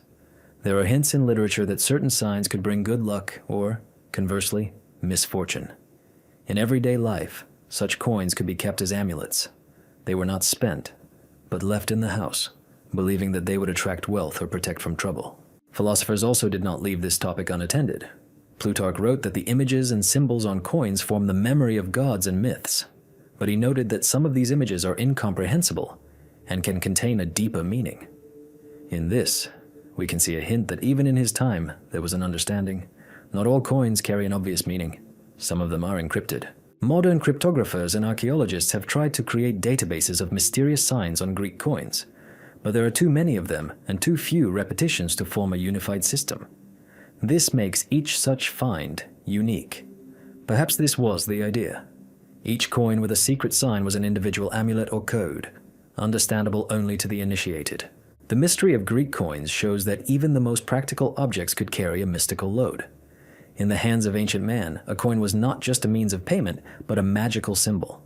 There are hints in literature that certain signs could bring good luck or, conversely, misfortune. In everyday life, such coins could be kept as amulets. They were not spent, but left in the house, believing that they would attract wealth or protect from trouble. Philosophers also did not leave this topic unattended. Plutarch wrote that the images and symbols on coins form the memory of gods and myths, but he noted that some of these images are incomprehensible and can contain a deeper meaning. In this, we can see a hint that even in his time, there was an understanding. Not all coins carry an obvious meaning. Some of them are encrypted. Modern cryptographers and archaeologists have tried to create databases of mysterious signs on Greek coins, but there are too many of them and too few repetitions to form a unified system. This makes each such find unique. Perhaps this was the idea. Each coin with a secret sign was an individual amulet or code, understandable only to the initiated. The mystery of Greek coins shows that even the most practical objects could carry a mystical load. In the hands of ancient man, a coin was not just a means of payment, but a magical symbol.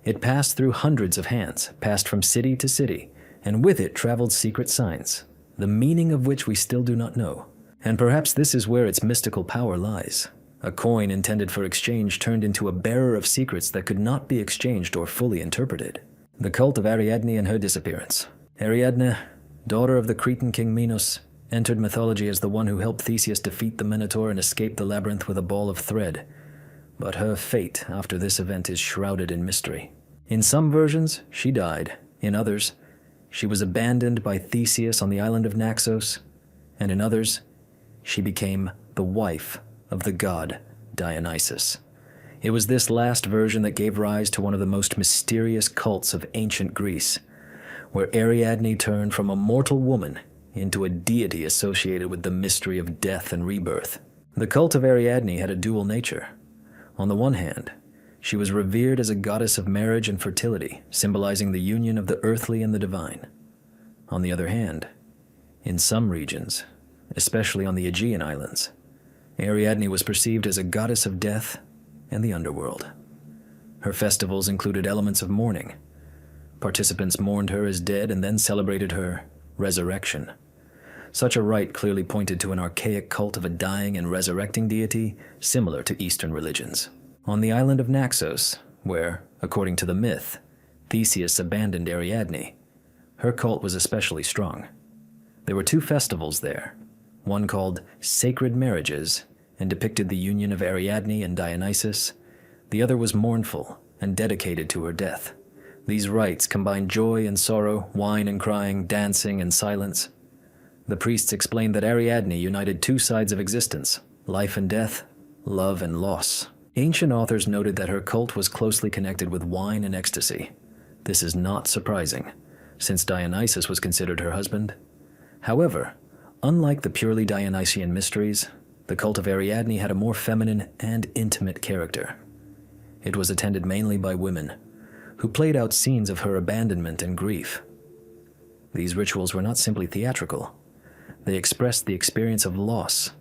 It passed through hundreds of hands, passed from city to city, and with it traveled secret signs, the meaning of which we still do not know. And perhaps this is where its mystical power lies. A coin intended for exchange turned into a bearer of secrets that could not be exchanged or fully interpreted. The cult of Ariadne and her disappearance. Ariadne, daughter of the Cretan king Minos, entered mythology as the one who helped Theseus defeat the Minotaur and escape the labyrinth with a ball of thread. But her fate after this event is shrouded in mystery. In some versions, she died. In others, she was abandoned by Theseus on the island of Naxos. And in others, she became the wife of the god Dionysus. It was this last version that gave rise to one of the most mysterious cults of ancient Greece, where Ariadne turned from a mortal woman into a deity associated with the mystery of death and rebirth. The cult of Ariadne had a dual nature. On the one hand, she was revered as a goddess of marriage and fertility, symbolizing the union of the earthly and the divine. On the other hand, in some regions, especially on the Aegean Islands, Ariadne was perceived as a goddess of death and the underworld. Her festivals included elements of mourning. Participants mourned her as dead and then celebrated her resurrection. Such a rite clearly pointed to an archaic cult of a dying and resurrecting deity similar to Eastern religions. On the island of Naxos, where, according to the myth, Theseus abandoned Ariadne, her cult was especially strong. There were two festivals there, one called Sacred Marriages and depicted the union of Ariadne and Dionysus. The other was mournful and dedicated to her death. These rites combined joy and sorrow, wine and crying, dancing and silence. The priests explained that Ariadne united two sides of existence, life and death, love and loss. Ancient authors noted that her cult was closely connected with wine and ecstasy. This is not surprising, since Dionysus was considered her husband. However, unlike the purely Dionysian mysteries, the cult of Ariadne had a more feminine and intimate character. It was attended mainly by women, who played out scenes of her abandonment and grief. These rituals were not simply theatrical. They expressed the experience of loss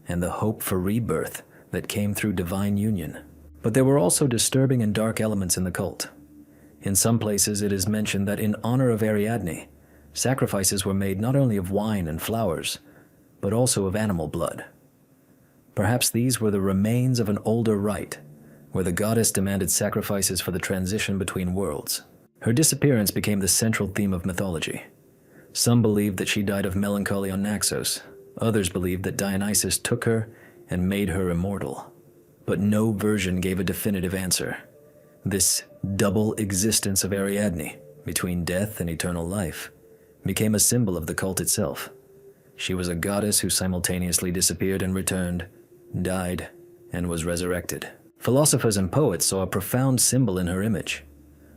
and the hope for rebirth that came through divine union. But there were also disturbing and dark elements in the cult. In some places it is mentioned that in honor of Ariadne, sacrifices were made not only of wine and flowers, but also of animal blood. Perhaps these were the remains of an older rite, where the goddess demanded sacrifices for the transition between worlds. Her disappearance became the central theme of mythology. Some believed that she died of melancholy on Naxos, Others believed that Dionysus took her and made her immortal, but no version gave a definitive answer. This double existence of Ariadne, between death and eternal life, became a symbol of the cult itself. She was a goddess who simultaneously disappeared and returned, died, and was resurrected. Philosophers and poets saw a profound symbol in her image.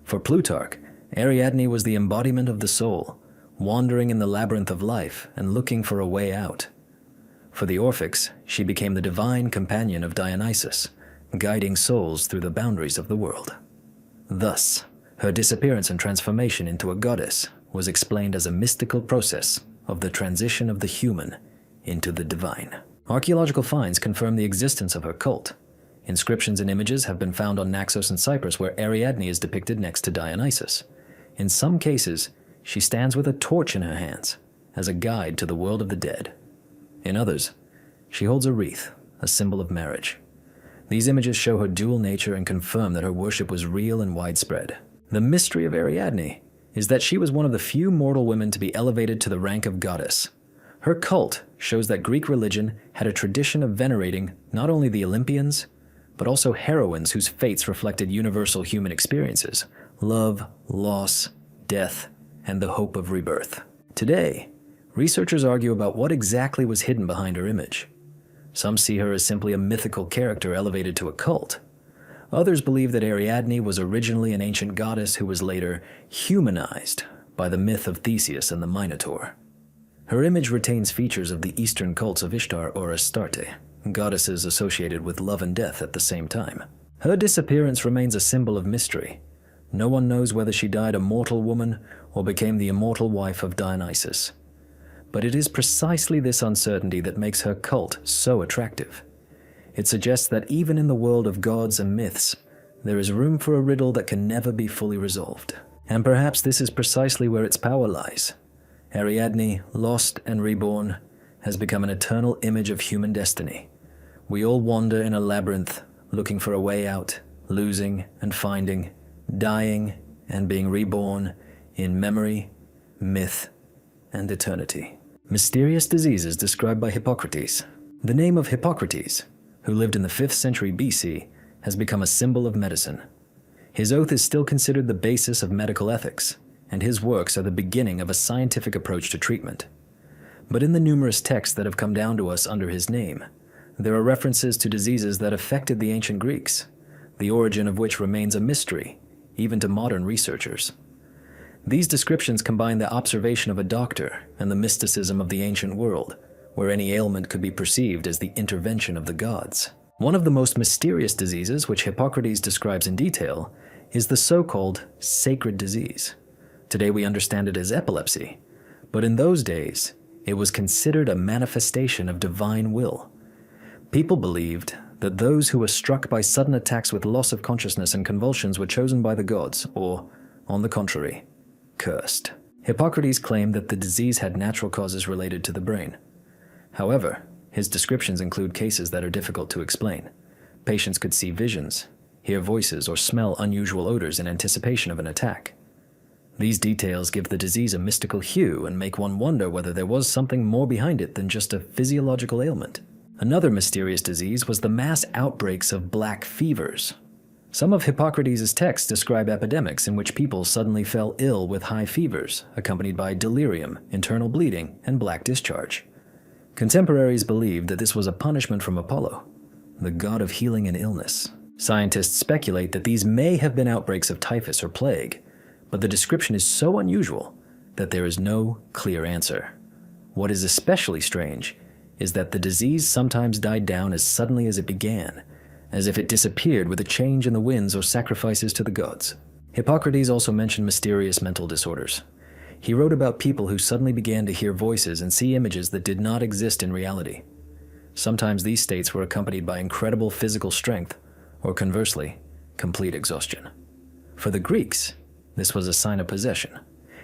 For Plutarch, Ariadne was the embodiment of the soul, wandering in the labyrinth of life and looking for a way out. For the Orphics, she became the divine companion of Dionysus, guiding souls through the boundaries of the world. Thus, her disappearance and transformation into a goddess was explained as a mystical process of the transition of the human into the divine. Archaeological finds confirm the existence of her cult. Inscriptions and images have been found on Naxos and Cyprus where Ariadne is depicted next to Dionysus. In some cases, she stands with a torch in her hands as a guide to the world of the dead. In others, she holds a wreath, a symbol of marriage. These images show her dual nature and confirm that her worship was real and widespread. The mystery of Ariadne is that she was one of the few mortal women to be elevated to the rank of goddess. Her cult shows that Greek religion had a tradition of venerating not only the Olympians, but also heroines whose fates reflected universal human experiences: love, loss, death, and the hope of rebirth. Today, researchers argue about what exactly was hidden behind her image. Some see her as simply a mythical character elevated to a cult. Others believe that Ariadne was originally an ancient goddess who was later humanized by the myth of Theseus and the Minotaur. Her image retains features of the Eastern cults of Ishtar or Astarte, goddesses associated with love and death at the same time. Her disappearance remains a symbol of mystery. No one knows whether she died a mortal woman or became the immortal wife of Dionysus. But it is precisely this uncertainty that makes her cult so attractive. It suggests that even in the world of gods and myths, there is room for a riddle that can never be fully resolved. And perhaps this is precisely where its power lies. Ariadne, lost and reborn, has become an eternal image of human destiny. We all wander in a labyrinth, looking for a way out, losing and finding, dying and being reborn in memory, myth, and eternity. Mysterious diseases described by Hippocrates. The name of Hippocrates, who lived in the 5th century BC, has become a symbol of medicine. His oath is still considered the basis of medical ethics, and his works are the beginning of a scientific approach to treatment. But in the numerous texts that have come down to us under his name, there are references to diseases that affected the ancient Greeks, the origin of which remains a mystery, even to modern researchers. These descriptions combine the observation of a doctor and the mysticism of the ancient world, where any ailment could be perceived as the intervention of the gods. One of the most mysterious diseases, which Hippocrates describes in detail, is the so-called sacred disease. Today we understand it as epilepsy, but in those days, it was considered a manifestation of divine will. People believed that those who were struck by sudden attacks with loss of consciousness and convulsions were chosen by the gods, or, on the contrary, cursed. Hippocrates claimed that the disease had natural causes related to the brain. However, his descriptions include cases that are difficult to explain. Patients could see visions, hear voices, or smell unusual odors in anticipation of an attack. These details give the disease a mystical hue and make one wonder whether there was something more behind it than just a physiological ailment. Another mysterious disease was the mass outbreaks of black fevers. Some of Hippocrates' texts describe epidemics in which people suddenly fell ill with high fevers, accompanied by delirium, internal bleeding, and black discharge. Contemporaries believed that this was a punishment from Apollo, the god of healing and illness. Scientists speculate that these may have been outbreaks of typhus or plague, but the description is so unusual that there is no clear answer. What is especially strange is that the disease sometimes died down as suddenly as it began, as if it disappeared with a change in the winds or sacrifices to the gods. Hippocrates also mentioned mysterious mental disorders. He wrote about people who suddenly began to hear voices and see images that did not exist in reality. Sometimes these states were accompanied by incredible physical strength, or conversely, complete exhaustion. For the Greeks, this was a sign of possession.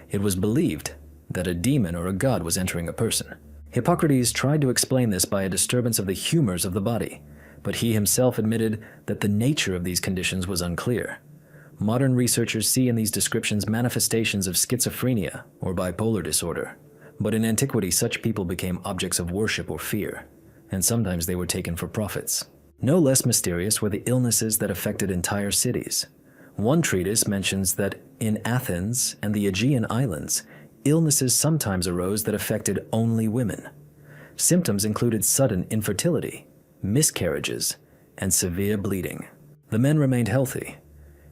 It was believed that a demon or a god was entering a person. Hippocrates tried to explain this by a disturbance of the humors of the body, but he himself admitted that the nature of these conditions was unclear. Modern researchers see in these descriptions manifestations of schizophrenia or bipolar disorder. But in antiquity, such people became objects of worship or fear, and sometimes they were taken for prophets. No less mysterious were the illnesses that affected entire cities. One treatise mentions that in Athens and the Aegean Islands, illnesses sometimes arose that affected only women. Symptoms included sudden infertility, miscarriages, and severe bleeding. The men remained healthy.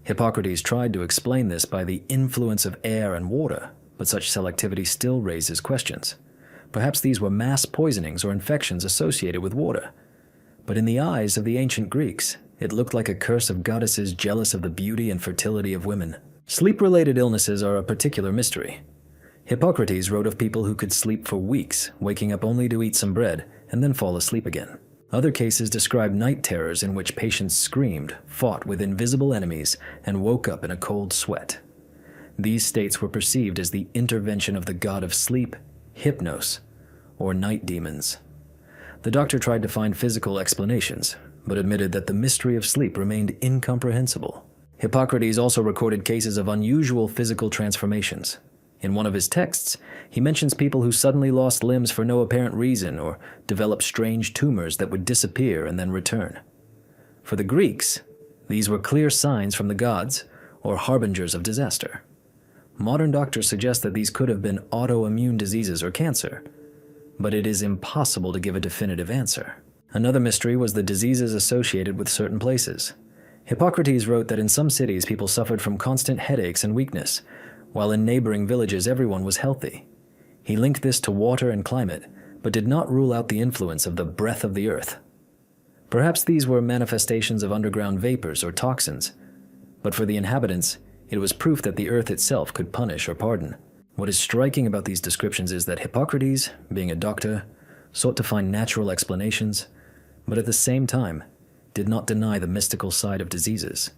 Hippocrates tried to explain this by the influence of air and water, but such selectivity still raises questions. Perhaps these were mass poisonings or infections associated with water. But in the eyes of the ancient Greeks, it looked like a curse of goddesses jealous of the beauty and fertility of women. Sleep-related illnesses are a particular mystery. Hippocrates wrote of people who could sleep for weeks, waking up only to eat some bread and then fall asleep again. Other cases describe night terrors in which patients screamed, fought with invisible enemies, and woke up in a cold sweat. These states were perceived as the intervention of the god of sleep, Hypnos, or night demons. The doctor tried to find physical explanations, but admitted that the mystery of sleep remained incomprehensible. Hippocrates also recorded cases of unusual physical transformations. In one of his texts, he mentions people who suddenly lost limbs for no apparent reason or developed strange tumors that would disappear and then return. For the Greeks, these were clear signs from the gods or harbingers of disaster. Modern doctors suggest that these could have been autoimmune diseases or cancer, but it is impossible to give a definitive answer. Another mystery was the diseases associated with certain places. Hippocrates wrote that in some cities people suffered from constant headaches and weakness, while in neighboring villages everyone was healthy. He linked this to water and climate, but did not rule out the influence of the breath of the earth. Perhaps these were manifestations of underground vapors or toxins, but for the inhabitants, it was proof that the earth itself could punish or pardon. What is striking about these descriptions is that Hippocrates, being a doctor, sought to find natural explanations, but at the same time, did not deny the mystical side of diseases.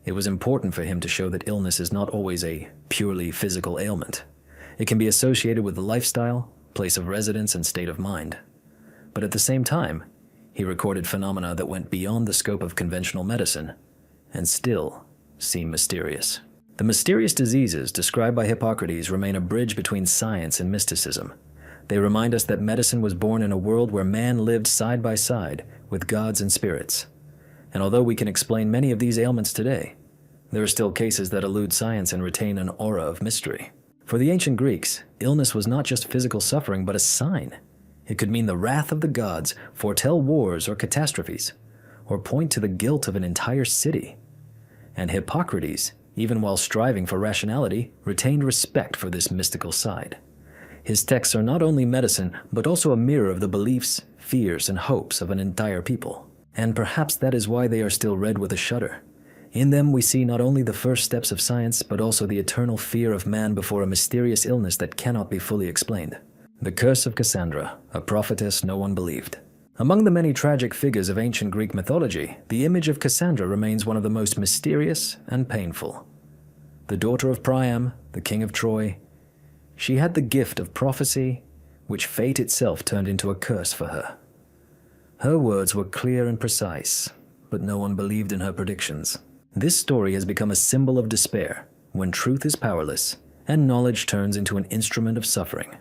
It was important for him to show that illness is not always a purely physical ailment. It can be associated with the lifestyle, place of residence, and state of mind. But at the same time, he recorded phenomena that went beyond the scope of conventional medicine and still seem mysterious. The mysterious diseases described by Hippocrates remain a bridge between science and mysticism. They remind us that medicine was born in a world where man lived side by side with gods and spirits. And although we can explain many of these ailments today, there are still cases that elude science and retain an aura of mystery. For the ancient Greeks, illness was not just physical suffering, but a sign. It could mean the wrath of the gods, foretell wars or catastrophes, or point to the guilt of an entire city. And Hippocrates, even while striving for rationality, retained respect for this mystical side. His texts are not only medicine, but also a mirror of the beliefs, fears, and hopes of an entire people. And perhaps that is why they are still read with a shudder. In them we see not only the first steps of science, but also the eternal fear of man before a mysterious illness that cannot be fully explained. The curse of Cassandra, a prophetess no one believed. Among the many tragic figures of ancient Greek mythology, the image of Cassandra remains one of the most mysterious and painful. The daughter of Priam, the king of Troy, she had the gift of prophecy, which fate itself turned into a curse for her. Her words were clear and precise, but no one believed in her predictions. This story has become a symbol of despair, when truth is powerless and knowledge turns into an instrument of suffering.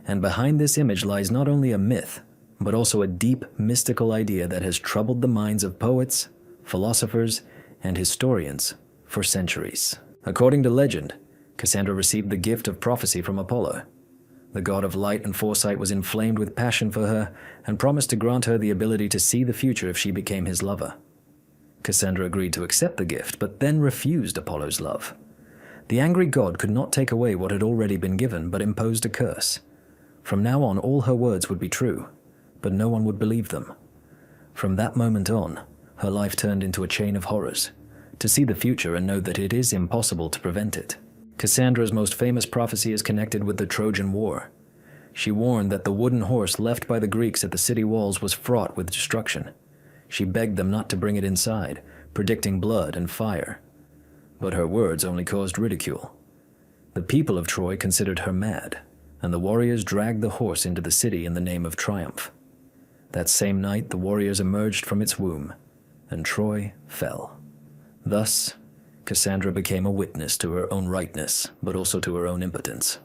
And behind this image lies not only a myth, but also a deep mystical idea that has troubled the minds of poets, philosophers, and historians for centuries. According to legend, Cassandra received the gift of prophecy from Apollo. The god of light and foresight was inflamed with passion for her and promised to grant her the ability to see the future if she became his lover. Cassandra agreed to accept the gift, but then refused Apollo's love. The angry god could not take away what had already been given, but imposed a curse. From now on, all her words would be true, but no one would believe them. From that moment on, her life turned into a chain of horrors, to see the future and know that it is impossible to prevent it. Cassandra's most famous prophecy is connected with the Trojan War. She warned that the wooden horse left by the Greeks at the city walls was fraught with destruction. She begged them not to bring it inside, predicting blood and fire. But her words only caused ridicule. The people of Troy considered her mad, and the warriors dragged the horse into the city in the name of triumph. That same night, the warriors emerged from its womb, and Troy fell. Thus, Cassandra became a witness to her own rightness, but also to her own impotence.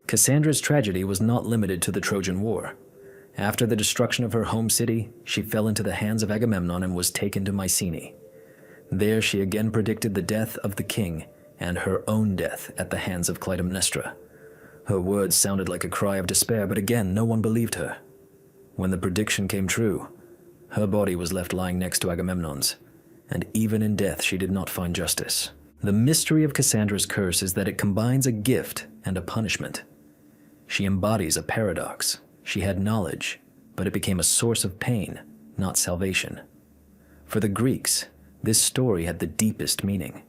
Cassandra's tragedy was not limited to the Trojan War. After the destruction of her home city, she fell into the hands of Agamemnon and was taken to Mycenae. There she again predicted the death of the king and her own death at the hands of Clytemnestra. Her words sounded like a cry of despair, but again, no one believed her. When the prediction came true, her body was left lying next to Agamemnon's, and even in death she did not find justice. The mystery of Cassandra's curse is that it combines a gift and a punishment. She embodies a paradox. She had knowledge, but it became a source of pain, not salvation. For the Greeks, this story had the deepest meaning.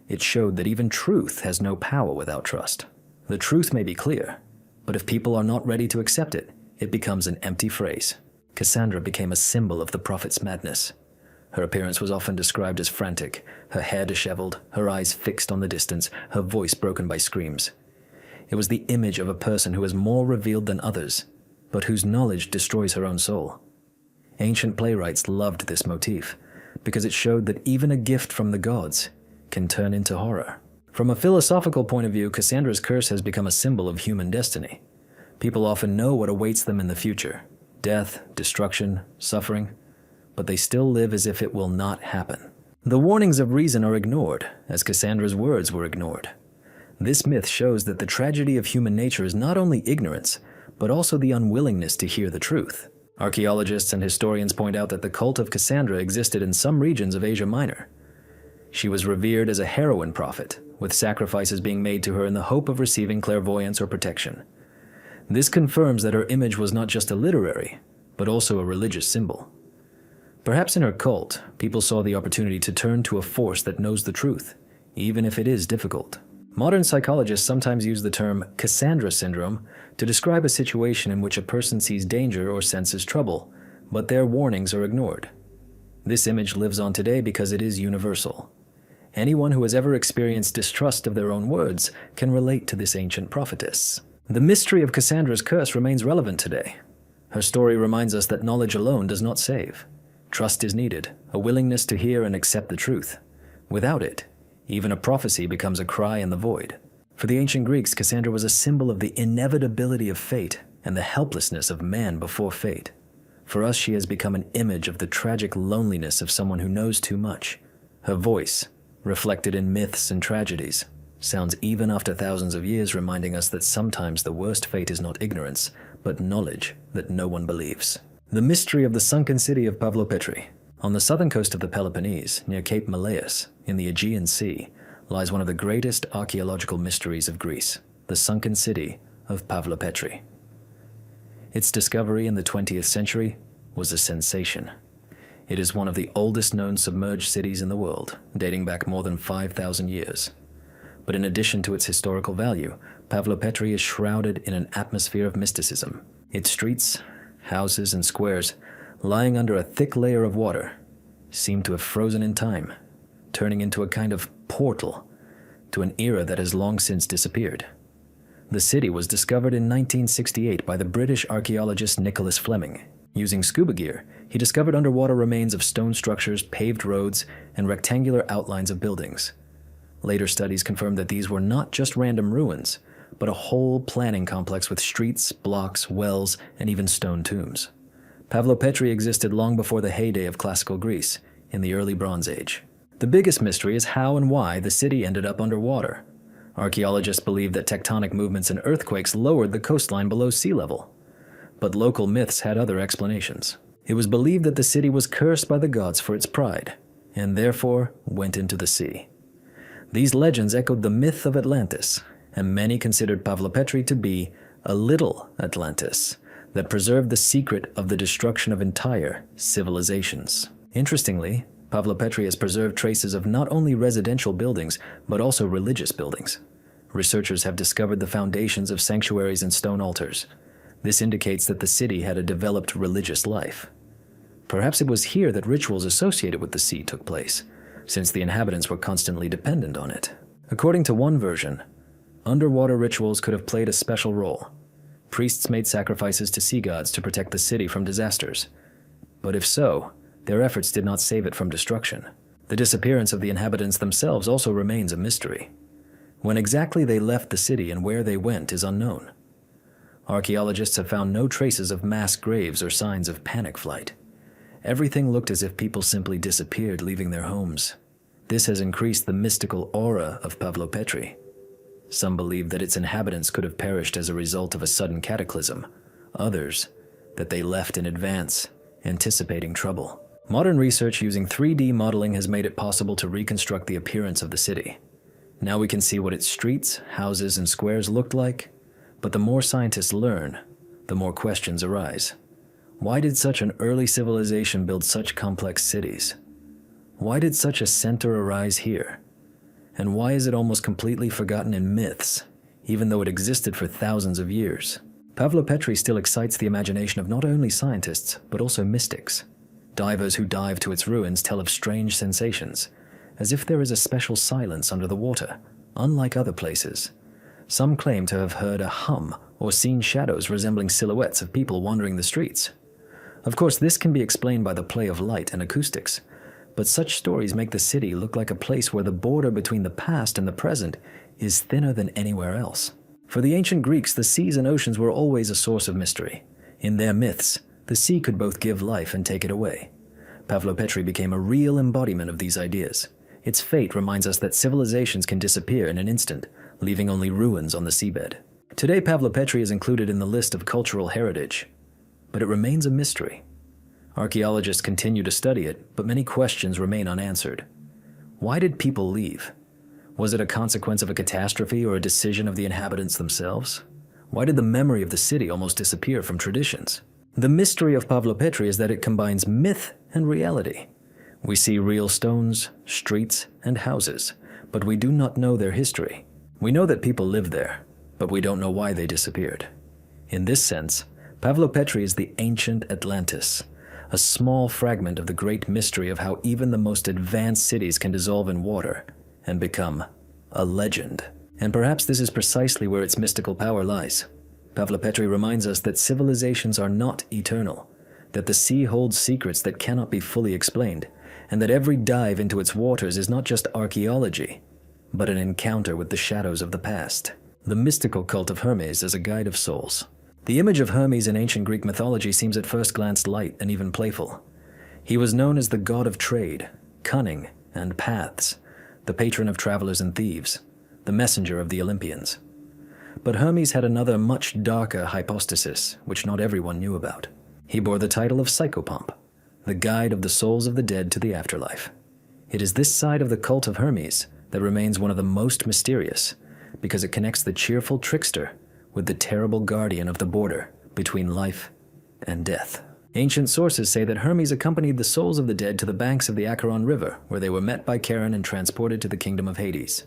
It showed that even truth has no power without trust. The truth may be clear, but if people are not ready to accept it, it becomes an empty phrase. Cassandra became a symbol of the prophet's madness. Her appearance was often described as frantic, her hair disheveled, her eyes fixed on the distance, her voice broken by screams. It was the image of a person who is more revealed than others, but whose knowledge destroys her own soul. Ancient playwrights loved this motif, because it showed that even a gift from the gods can turn into horror. From a philosophical point of view, Cassandra's curse has become a symbol of human destiny. People often know what awaits them in the future: death, destruction, suffering, but they still live as if it will not happen. The warnings of reason are ignored, as Cassandra's words were ignored. This myth shows that the tragedy of human nature is not only ignorance, but also the unwillingness to hear the truth. Archaeologists and historians point out that the cult of Cassandra existed in some regions of Asia Minor. She was revered as a heroine prophet, with sacrifices being made to her in the hope of receiving clairvoyance or protection. This confirms that her image was not just a literary, but also a religious symbol. Perhaps in her cult, people saw the opportunity to turn to a force that knows the truth, even if it is difficult. Modern psychologists sometimes use the term Cassandra syndrome to describe a situation in which a person sees danger or senses trouble, but their warnings are ignored. This image lives on today because it is universal. Anyone who has ever experienced distrust of their own words can relate to this ancient prophetess. The mystery of Cassandra's curse remains relevant today. Her story reminds us that knowledge alone does not save. Trust is needed, a willingness to hear and accept the truth. Without it, even a prophecy becomes a cry in the void. For the ancient Greeks, Cassandra was a symbol of the inevitability of fate and the helplessness of man before fate. For us, she has become an image of the tragic loneliness of someone who knows too much. Her voice, reflected in myths and tragedies, sounds even after thousands of years, reminding us that sometimes the worst fate is not ignorance, but knowledge that no one believes. The mystery of the sunken city of Pavlopetri. On the southern coast of the Peloponnese, near Cape Malleus, in the Aegean Sea, lies one of the greatest archaeological mysteries of Greece, the sunken city of Pavlopetri. Its discovery in the 20th century was a sensation. It is one of the oldest known submerged cities in the world, dating back more than 5,000 years. But in addition to its historical value, Pavlopetri is shrouded in an atmosphere of mysticism. Its streets, houses, and squares, lying under a thick layer of water, seem to have frozen in time, turning into a kind of portal to an era that has long since disappeared. The city was discovered in 1968 by the British archaeologist Nicholas Fleming. Using scuba gear, he discovered underwater remains of stone structures, paved roads, and rectangular outlines of buildings. Later studies confirmed that these were not just random ruins, but a whole planning complex with streets, blocks, wells, and even stone tombs. Pavlopetri existed long before the heyday of classical Greece, in the early Bronze Age. The biggest mystery is how and why the city ended up underwater. Archaeologists believe that tectonic movements and earthquakes lowered the coastline below sea level. But local myths had other explanations. It was believed that the city was cursed by the gods for its pride, and therefore went into the sea. These legends echoed the myth of Atlantis, and many considered Pavlopetri to be a little Atlantis that preserved the secret of the destruction of entire civilizations. Interestingly, Pavlopetri has preserved traces of not only residential buildings, but also religious buildings. Researchers have discovered the foundations of sanctuaries and stone altars. This indicates that the city had a developed religious life. Perhaps it was here that rituals associated with the sea took place, since the inhabitants were constantly dependent on it. According to one version, underwater rituals could have played a special role. Priests made sacrifices to sea gods to protect the city from disasters. But if so, their efforts did not save it from destruction. The disappearance of the inhabitants themselves also remains a mystery. When exactly they left the city and where they went is unknown. Archaeologists have found no traces of mass graves or signs of panic flight. Everything looked as if people simply disappeared, leaving their homes. This has increased the mystical aura of Pavlopetri. Some believe that its inhabitants could have perished as a result of a sudden cataclysm. Others, that they left in advance, anticipating trouble. Modern research using 3D modeling has made it possible to reconstruct the appearance of the city. Now we can see what its streets, houses, and squares looked like, but the more scientists learn, the more questions arise. Why did such an early civilization build such complex cities? Why did such a center arise here? And why is it almost completely forgotten in myths, even though it existed for thousands of years? Pavlopetri still excites the imagination of not only scientists, but also mystics. Divers who dive to its ruins tell of strange sensations, as if there is a special silence under the water, unlike other places. Some claim to have heard a hum or seen shadows resembling silhouettes of people wandering the streets. Of course, this can be explained by the play of light and acoustics, but such stories make the city look like a place where the border between the past and the present is thinner than anywhere else. For the ancient Greeks, the seas and oceans were always a source of mystery. In their myths, the sea could both give life and take it away. Pavlopetri became a real embodiment of these ideas. Its fate reminds us that civilizations can disappear in an instant, leaving only ruins on the seabed. Today, Pavlopetri is included in the list of cultural heritage, but it remains a mystery. Archaeologists continue to study it, but many questions remain unanswered. Why did people leave? Was it a consequence of a catastrophe or a decision of the inhabitants themselves? Why did the memory of the city almost disappear from traditions? The mystery of Pavlopetri is that it combines myth and reality. We see real stones, streets, and houses, but we do not know their history. We know that people lived there, but we don't know why they disappeared. In this sense, Pavlopetri is the ancient Atlantis, a small fragment of the great mystery of how even the most advanced cities can dissolve in water and become a legend. And perhaps this is precisely where its mystical power lies. Pavlopetri reminds us that civilizations are not eternal, that the sea holds secrets that cannot be fully explained, and that every dive into its waters is not just archaeology, but an encounter with the shadows of the past. The mystical cult of Hermes as a guide of souls. The image of Hermes in ancient Greek mythology seems at first glance light and even playful. He was known as the god of trade, cunning, and paths, the patron of travelers and thieves, the messenger of the Olympians. But Hermes had another much darker hypostasis, which not everyone knew about. He bore the title of Psychopomp, the guide of the souls of the dead to the afterlife. It is this side of the cult of Hermes that remains one of the most mysterious, because it connects the cheerful trickster with the terrible guardian of the border between life and death. Ancient sources say that Hermes accompanied the souls of the dead to the banks of the Acheron River, where they were met by Charon and transported to the kingdom of Hades.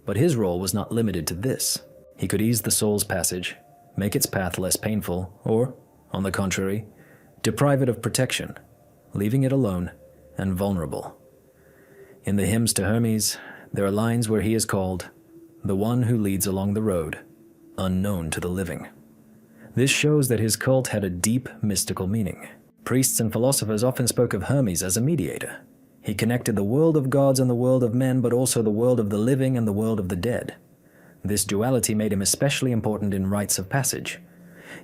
But his role was not limited to this. He could ease the soul's passage, make its path less painful, or, on the contrary, deprive it of protection, leaving it alone and vulnerable. In the hymns to Hermes, there are lines where he is called the one who leads along the road, unknown to the living. This shows that his cult had a deep mystical meaning. Priests and philosophers often spoke of Hermes as a mediator. He connected the world of gods and the world of men, but also the world of the living and the world of the dead. This duality made him especially important in rites of passage.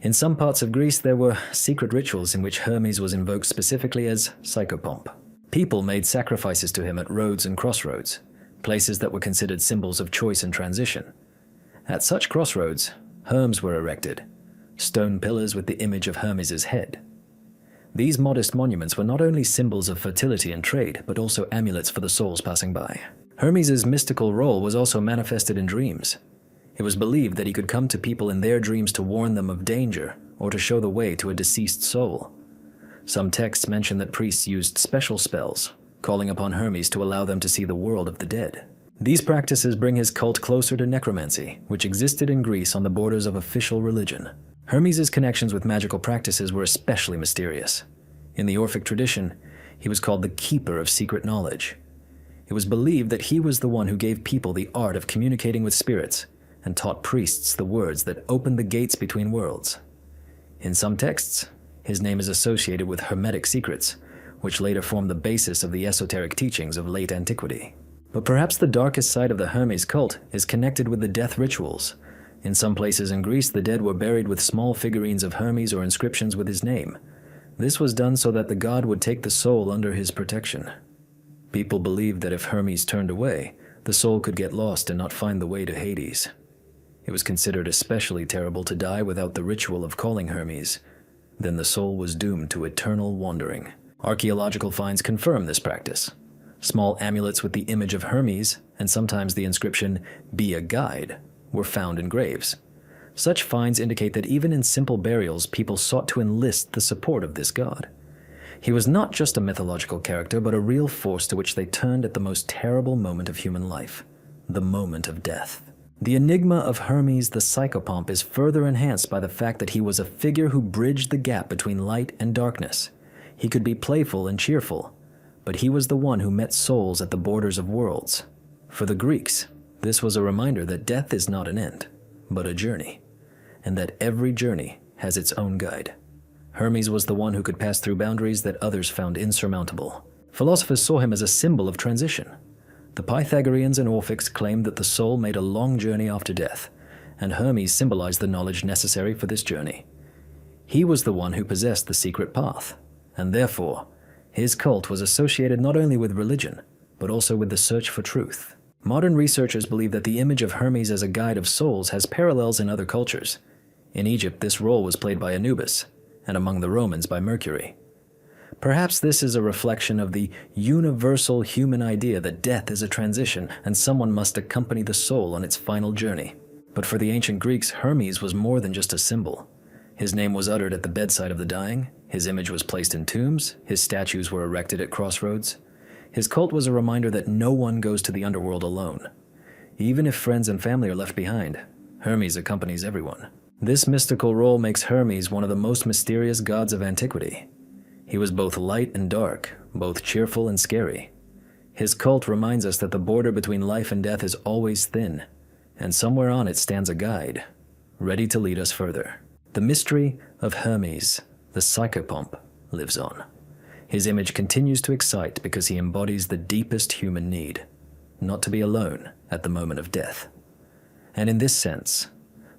In some parts of Greece, there were secret rituals in which Hermes was invoked specifically as Psychopomp. People made sacrifices to him at roads and crossroads, places that were considered symbols of choice and transition. At such crossroads, herms were erected, stone pillars with the image of Hermes's head. These modest monuments were not only symbols of fertility and trade, but also amulets for the souls passing by. Hermes's mystical role was also manifested in dreams. It was believed that he could come to people in their dreams to warn them of danger or to show the way to a deceased soul. Some texts mention that priests used special spells, calling upon Hermes to allow them to see the world of the dead. These practices bring his cult closer to necromancy, which existed in Greece on the borders of official religion. Hermes's connections with magical practices were especially mysterious. In the Orphic tradition, he was called the keeper of secret knowledge. It was believed that he was the one who gave people the art of communicating with spirits and taught priests the words that opened the gates between worlds. In some texts, his name is associated with Hermetic secrets, which later formed the basis of the esoteric teachings of late antiquity. But perhaps the darkest side of the Hermes cult is connected with the death rituals. In some places in Greece, the dead were buried with small figurines of Hermes or inscriptions with his name. This was done so that the god would take the soul under his protection. People believed that if Hermes turned away, the soul could get lost and not find the way to Hades. It was considered especially terrible to die without the ritual of calling Hermes. Then the soul was doomed to eternal wandering. Archaeological finds confirm this practice. Small amulets with the image of Hermes, and sometimes the inscription, "Be a guide," were found in graves. Such finds indicate that even in simple burials, people sought to enlist the support of this god. He was not just a mythological character, but a real force to which they turned at the most terrible moment of human life, the moment of death. The enigma of Hermes the psychopomp is further enhanced by the fact that he was a figure who bridged the gap between light and darkness. He could be playful and cheerful, but he was the one who met souls at the borders of worlds. For the Greeks, this was a reminder that death is not an end, but a journey, and that every journey has its own guide. Hermes was the one who could pass through boundaries that others found insurmountable. Philosophers saw him as a symbol of transition. The Pythagoreans and Orphics claimed that the soul made a long journey after death, and Hermes symbolized the knowledge necessary for this journey. He was the one who possessed the secret path, and therefore, his cult was associated not only with religion, but also with the search for truth. Modern researchers believe that the image of Hermes as a guide of souls has parallels in other cultures. In Egypt, this role was played by Anubis, and among the Romans by Mercury. Perhaps this is a reflection of the universal human idea that death is a transition and someone must accompany the soul on its final journey. But for the ancient Greeks, Hermes was more than just a symbol. His name was uttered at the bedside of the dying, his image was placed in tombs, his statues were erected at crossroads. His cult was a reminder that no one goes to the underworld alone. Even if friends and family are left behind, Hermes accompanies everyone. This mystical role makes Hermes one of the most mysterious gods of antiquity. He was both light and dark, both cheerful and scary. His cult reminds us that the border between life and death is always thin, and somewhere on it stands a guide, ready to lead us further. The mystery of Hermes, the psychopomp, lives on. His image continues to excite because he embodies the deepest human need, not to be alone at the moment of death. And in this sense,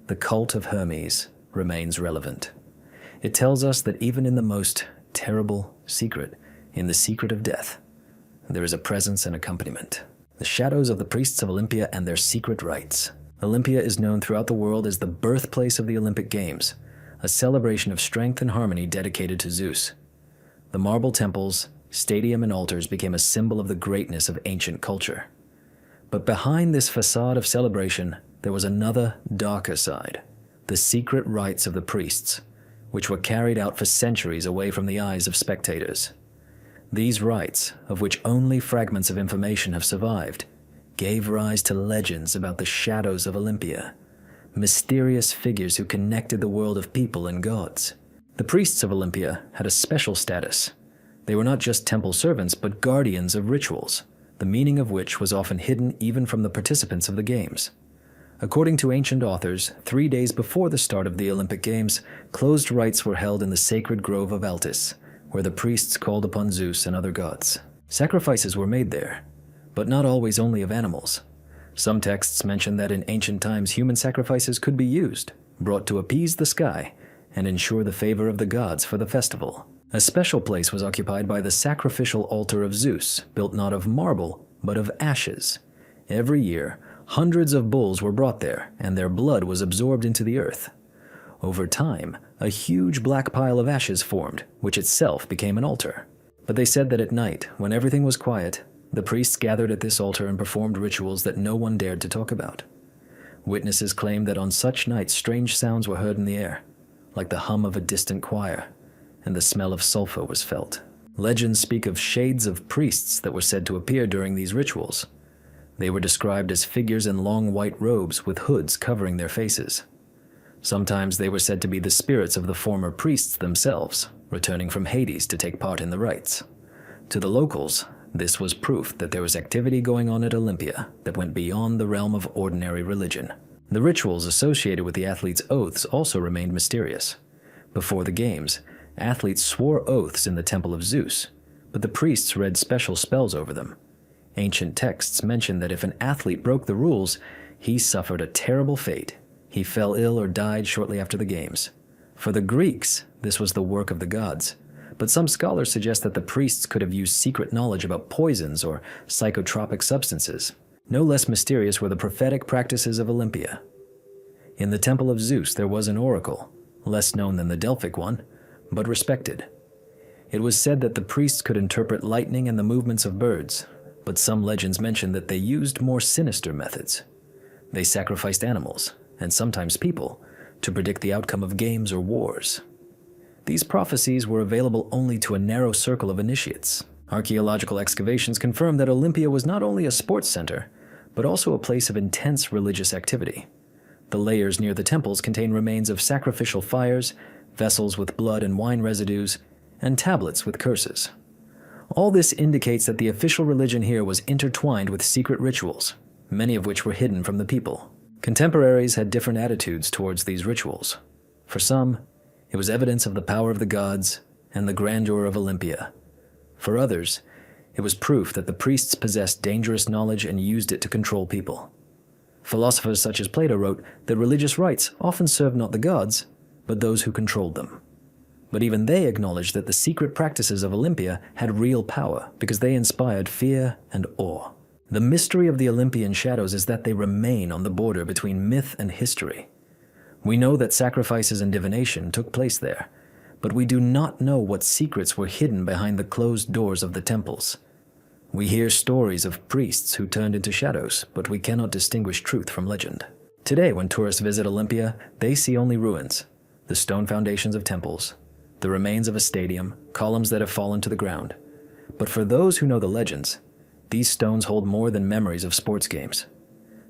the cult of Hermes remains relevant. It tells us that even in the most terrible secret, in the secret of death, there is a presence and accompaniment. The shadows of the priests of Olympia and their secret rites. Olympia is known throughout the world as the birthplace of the Olympic Games, a celebration of strength and harmony dedicated to Zeus. The marble temples, stadium, and altars became a symbol of the greatness of ancient culture. But behind this facade of celebration, there was another, darker side, the secret rites of the priests, which were carried out for centuries away from the eyes of spectators. These rites, of which only fragments of information have survived, gave rise to legends about the shadows of Olympia, mysterious figures who connected the world of people and gods. The priests of Olympia had a special status. They were not just temple servants, but guardians of rituals, the meaning of which was often hidden even from the participants of the games. According to ancient authors, 3 days before the start of the Olympic Games, closed rites were held in the sacred grove of Altis, where the priests called upon Zeus and other gods. Sacrifices were made there, but not always only of animals. Some texts mention that in ancient times human sacrifices could be used, brought to appease the sky and ensure the favor of the gods for the festival. A special place was occupied by the sacrificial altar of Zeus, built not of marble, but of ashes. Every year, hundreds of bulls were brought there, and their blood was absorbed into the earth. Over time, a huge black pile of ashes formed, which itself became an altar. But they said that at night, when everything was quiet, the priests gathered at this altar and performed rituals that no one dared to talk about. Witnesses claimed that on such nights strange sounds were heard in the air, like the hum of a distant choir, and the smell of sulfur was felt. Legends speak of shades of priests that were said to appear during these rituals. They were described as figures in long white robes with hoods covering their faces. Sometimes they were said to be the spirits of the former priests themselves, returning from Hades to take part in the rites. To the locals, this was proof that there was activity going on at Olympia that went beyond the realm of ordinary religion. The rituals associated with the athletes' oaths also remained mysterious. Before the games, athletes swore oaths in the temple of Zeus, but the priests read special spells over them. Ancient texts mention that if an athlete broke the rules, he suffered a terrible fate. He fell ill or died shortly after the games. For the Greeks, this was the work of the gods, but some scholars suggest that the priests could have used secret knowledge about poisons or psychotropic substances. No less mysterious were the prophetic practices of Olympia. In the temple of Zeus there was an oracle, less known than the Delphic one, but respected. It was said that the priests could interpret lightning and the movements of birds, but some legends mention that they used more sinister methods. They sacrificed animals, and sometimes people, to predict the outcome of games or wars. These prophecies were available only to a narrow circle of initiates. Archaeological excavations confirm that Olympia was not only a sports center, but also a place of intense religious activity. The layers near the temples contain remains of sacrificial fires, vessels with blood and wine residues, and tablets with curses. All this indicates that the official religion here was intertwined with secret rituals, many of which were hidden from the people. Contemporaries had different attitudes towards these rituals. For some, it was evidence of the power of the gods and the grandeur of Olympia. For others, it was proof that the priests possessed dangerous knowledge and used it to control people. Philosophers such as Plato wrote that religious rites often served not the gods, but those who controlled them. But even they acknowledged that the secret practices of Olympia had real power because they inspired fear and awe. The mystery of the Olympian shadows is that they remain on the border between myth and history. We know that sacrifices and divination took place there, but we do not know what secrets were hidden behind the closed doors of the temples. We hear stories of priests who turned into shadows, but we cannot distinguish truth from legend. Today, when tourists visit Olympia, they see only ruins, the stone foundations of temples, the remains of a stadium, columns that have fallen to the ground. But for those who know the legends, these stones hold more than memories of sports games.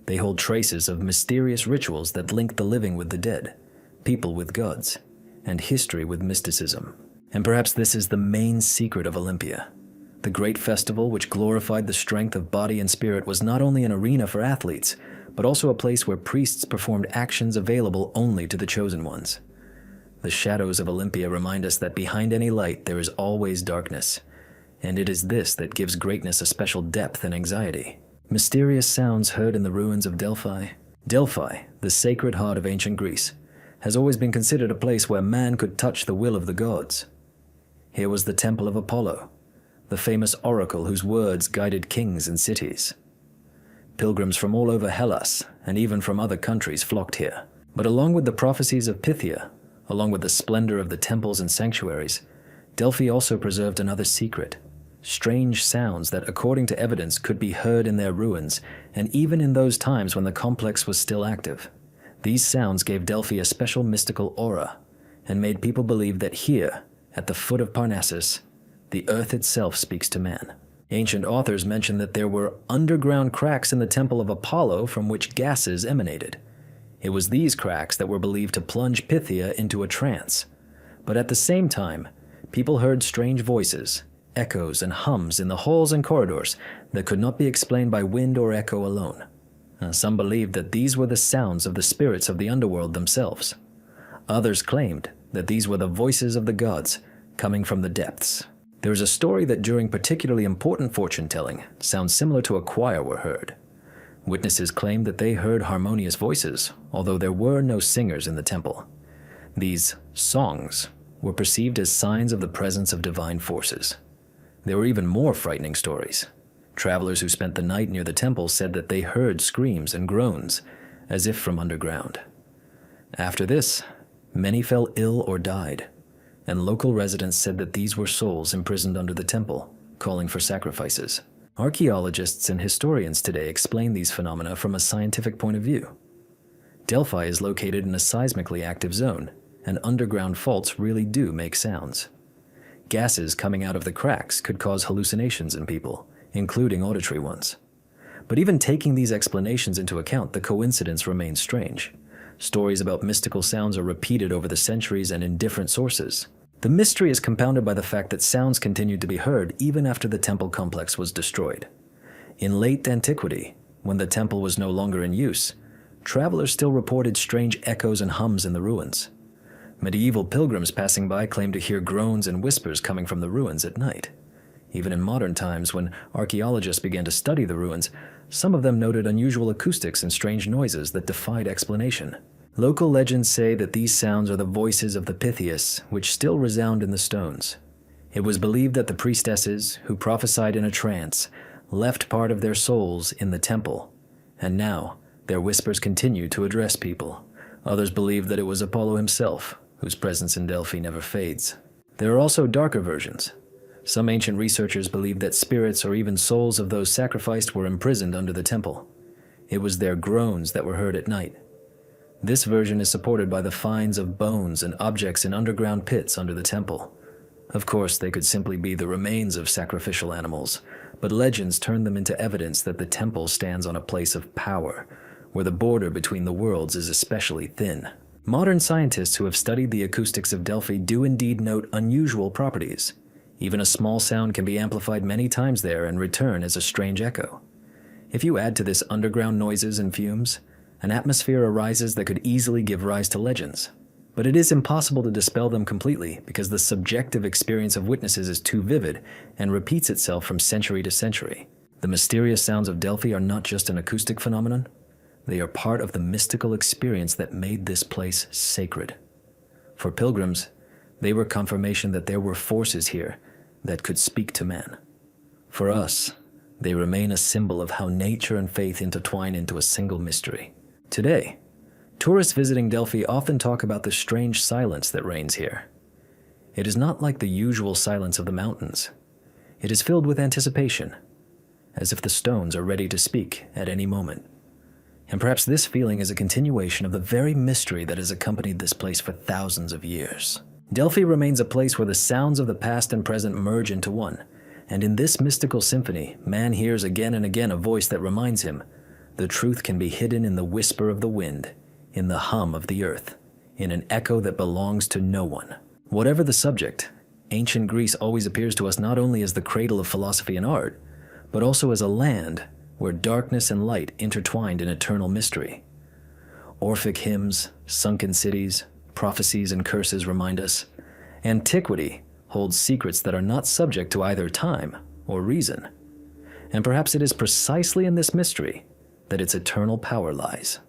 They hold traces of mysterious rituals that link the living with the dead, people with gods, and history with mysticism. And perhaps this is the main secret of Olympia. The great festival which glorified the strength of body and spirit was not only an arena for athletes, but also a place where priests performed actions available only to the chosen ones. The shadows of Olympia remind us that behind any light there is always darkness, and it is this that gives greatness a special depth and anxiety. Mysterious sounds heard in the ruins of Delphi. Delphi, the sacred heart of ancient Greece, has always been considered a place where man could touch the will of the gods. Here was the temple of Apollo, the famous oracle whose words guided kings and cities. Pilgrims from all over Hellas and even from other countries flocked here. But along with the prophecies of Pythia, along with the splendor of the temples and sanctuaries, Delphi also preserved another secret: strange sounds that, according to evidence, could be heard in their ruins, and even in those times when the complex was still active. These sounds gave Delphi a special mystical aura, and made people believe that here, at the foot of Parnassus, the earth itself speaks to man. Ancient authors mention that there were underground cracks in the temple of Apollo from which gases emanated. It was these cracks that were believed to plunge Pythia into a trance. But at the same time, people heard strange voices, echoes and hums in the halls and corridors that could not be explained by wind or echo alone. Some believed that these were the sounds of the spirits of the underworld themselves. Others claimed that these were the voices of the gods coming from the depths. There is a story that during particularly important fortune-telling, sounds similar to a choir were heard. Witnesses claimed that they heard harmonious voices, although there were no singers in the temple. These songs were perceived as signs of the presence of divine forces. There were even more frightening stories. Travelers who spent the night near the temple said that they heard screams and groans, as if from underground. After this, many fell ill or died, and local residents said that these were souls imprisoned under the temple, calling for sacrifices. Archaeologists and historians today explain these phenomena from a scientific point of view. Delphi is located in a seismically active zone, and underground faults really do make sounds. Gases coming out of the cracks could cause hallucinations in people, including auditory ones. But even taking these explanations into account, the coincidence remains strange. Stories about mystical sounds are repeated over the centuries and in different sources. The mystery is compounded by the fact that sounds continued to be heard even after the temple complex was destroyed. In late antiquity, when the temple was no longer in use, travelers still reported strange echoes and hums in the ruins. Medieval pilgrims passing by claimed to hear groans and whispers coming from the ruins at night. Even in modern times, when archaeologists began to study the ruins, some of them noted unusual acoustics and strange noises that defied explanation. Local legends say that these sounds are the voices of the Pythias, which still resound in the stones. It was believed that the priestesses, who prophesied in a trance, left part of their souls in the temple, and now their whispers continue to address people. Others believe that it was Apollo himself, whose presence in Delphi never fades. There are also darker versions. Some ancient researchers believe that spirits or even souls of those sacrificed were imprisoned under the temple. It was their groans that were heard at night. This version is supported by the finds of bones and objects in underground pits under the temple. Of course, they could simply be the remains of sacrificial animals, but legends turn them into evidence that the temple stands on a place of power, where the border between the worlds is especially thin. Modern scientists who have studied the acoustics of Delphi do indeed note unusual properties. Even a small sound can be amplified many times there and return as a strange echo. If you add to this underground noises and fumes, an atmosphere arises that could easily give rise to legends. But it is impossible to dispel them completely because the subjective experience of witnesses is too vivid and repeats itself from century to century. The mysterious sounds of Delphi are not just an acoustic phenomenon. They are part of the mystical experience that made this place sacred. For pilgrims, they were confirmation that there were forces here that could speak to man. For us, they remain a symbol of how nature and faith intertwine into a single mystery. Today, tourists visiting Delphi often talk about the strange silence that reigns here. It is not like the usual silence of the mountains. It is filled with anticipation, as if the stones are ready to speak at any moment. And perhaps this feeling is a continuation of the very mystery that has accompanied this place for thousands of years. Delphi remains a place where the sounds of the past and present merge into one, and in this mystical symphony, man hears again and again a voice that reminds him, the truth can be hidden in the whisper of the wind, in the hum of the earth, in an echo that belongs to no one. Whatever the subject, ancient Greece always appears to us not only as the cradle of philosophy and art, but also as a land where darkness and light intertwined in eternal mystery. Orphic hymns, sunken cities, prophecies and curses remind us, antiquity holds secrets that are not subject to either time or reason. And perhaps it is precisely in this mystery that its eternal power lies.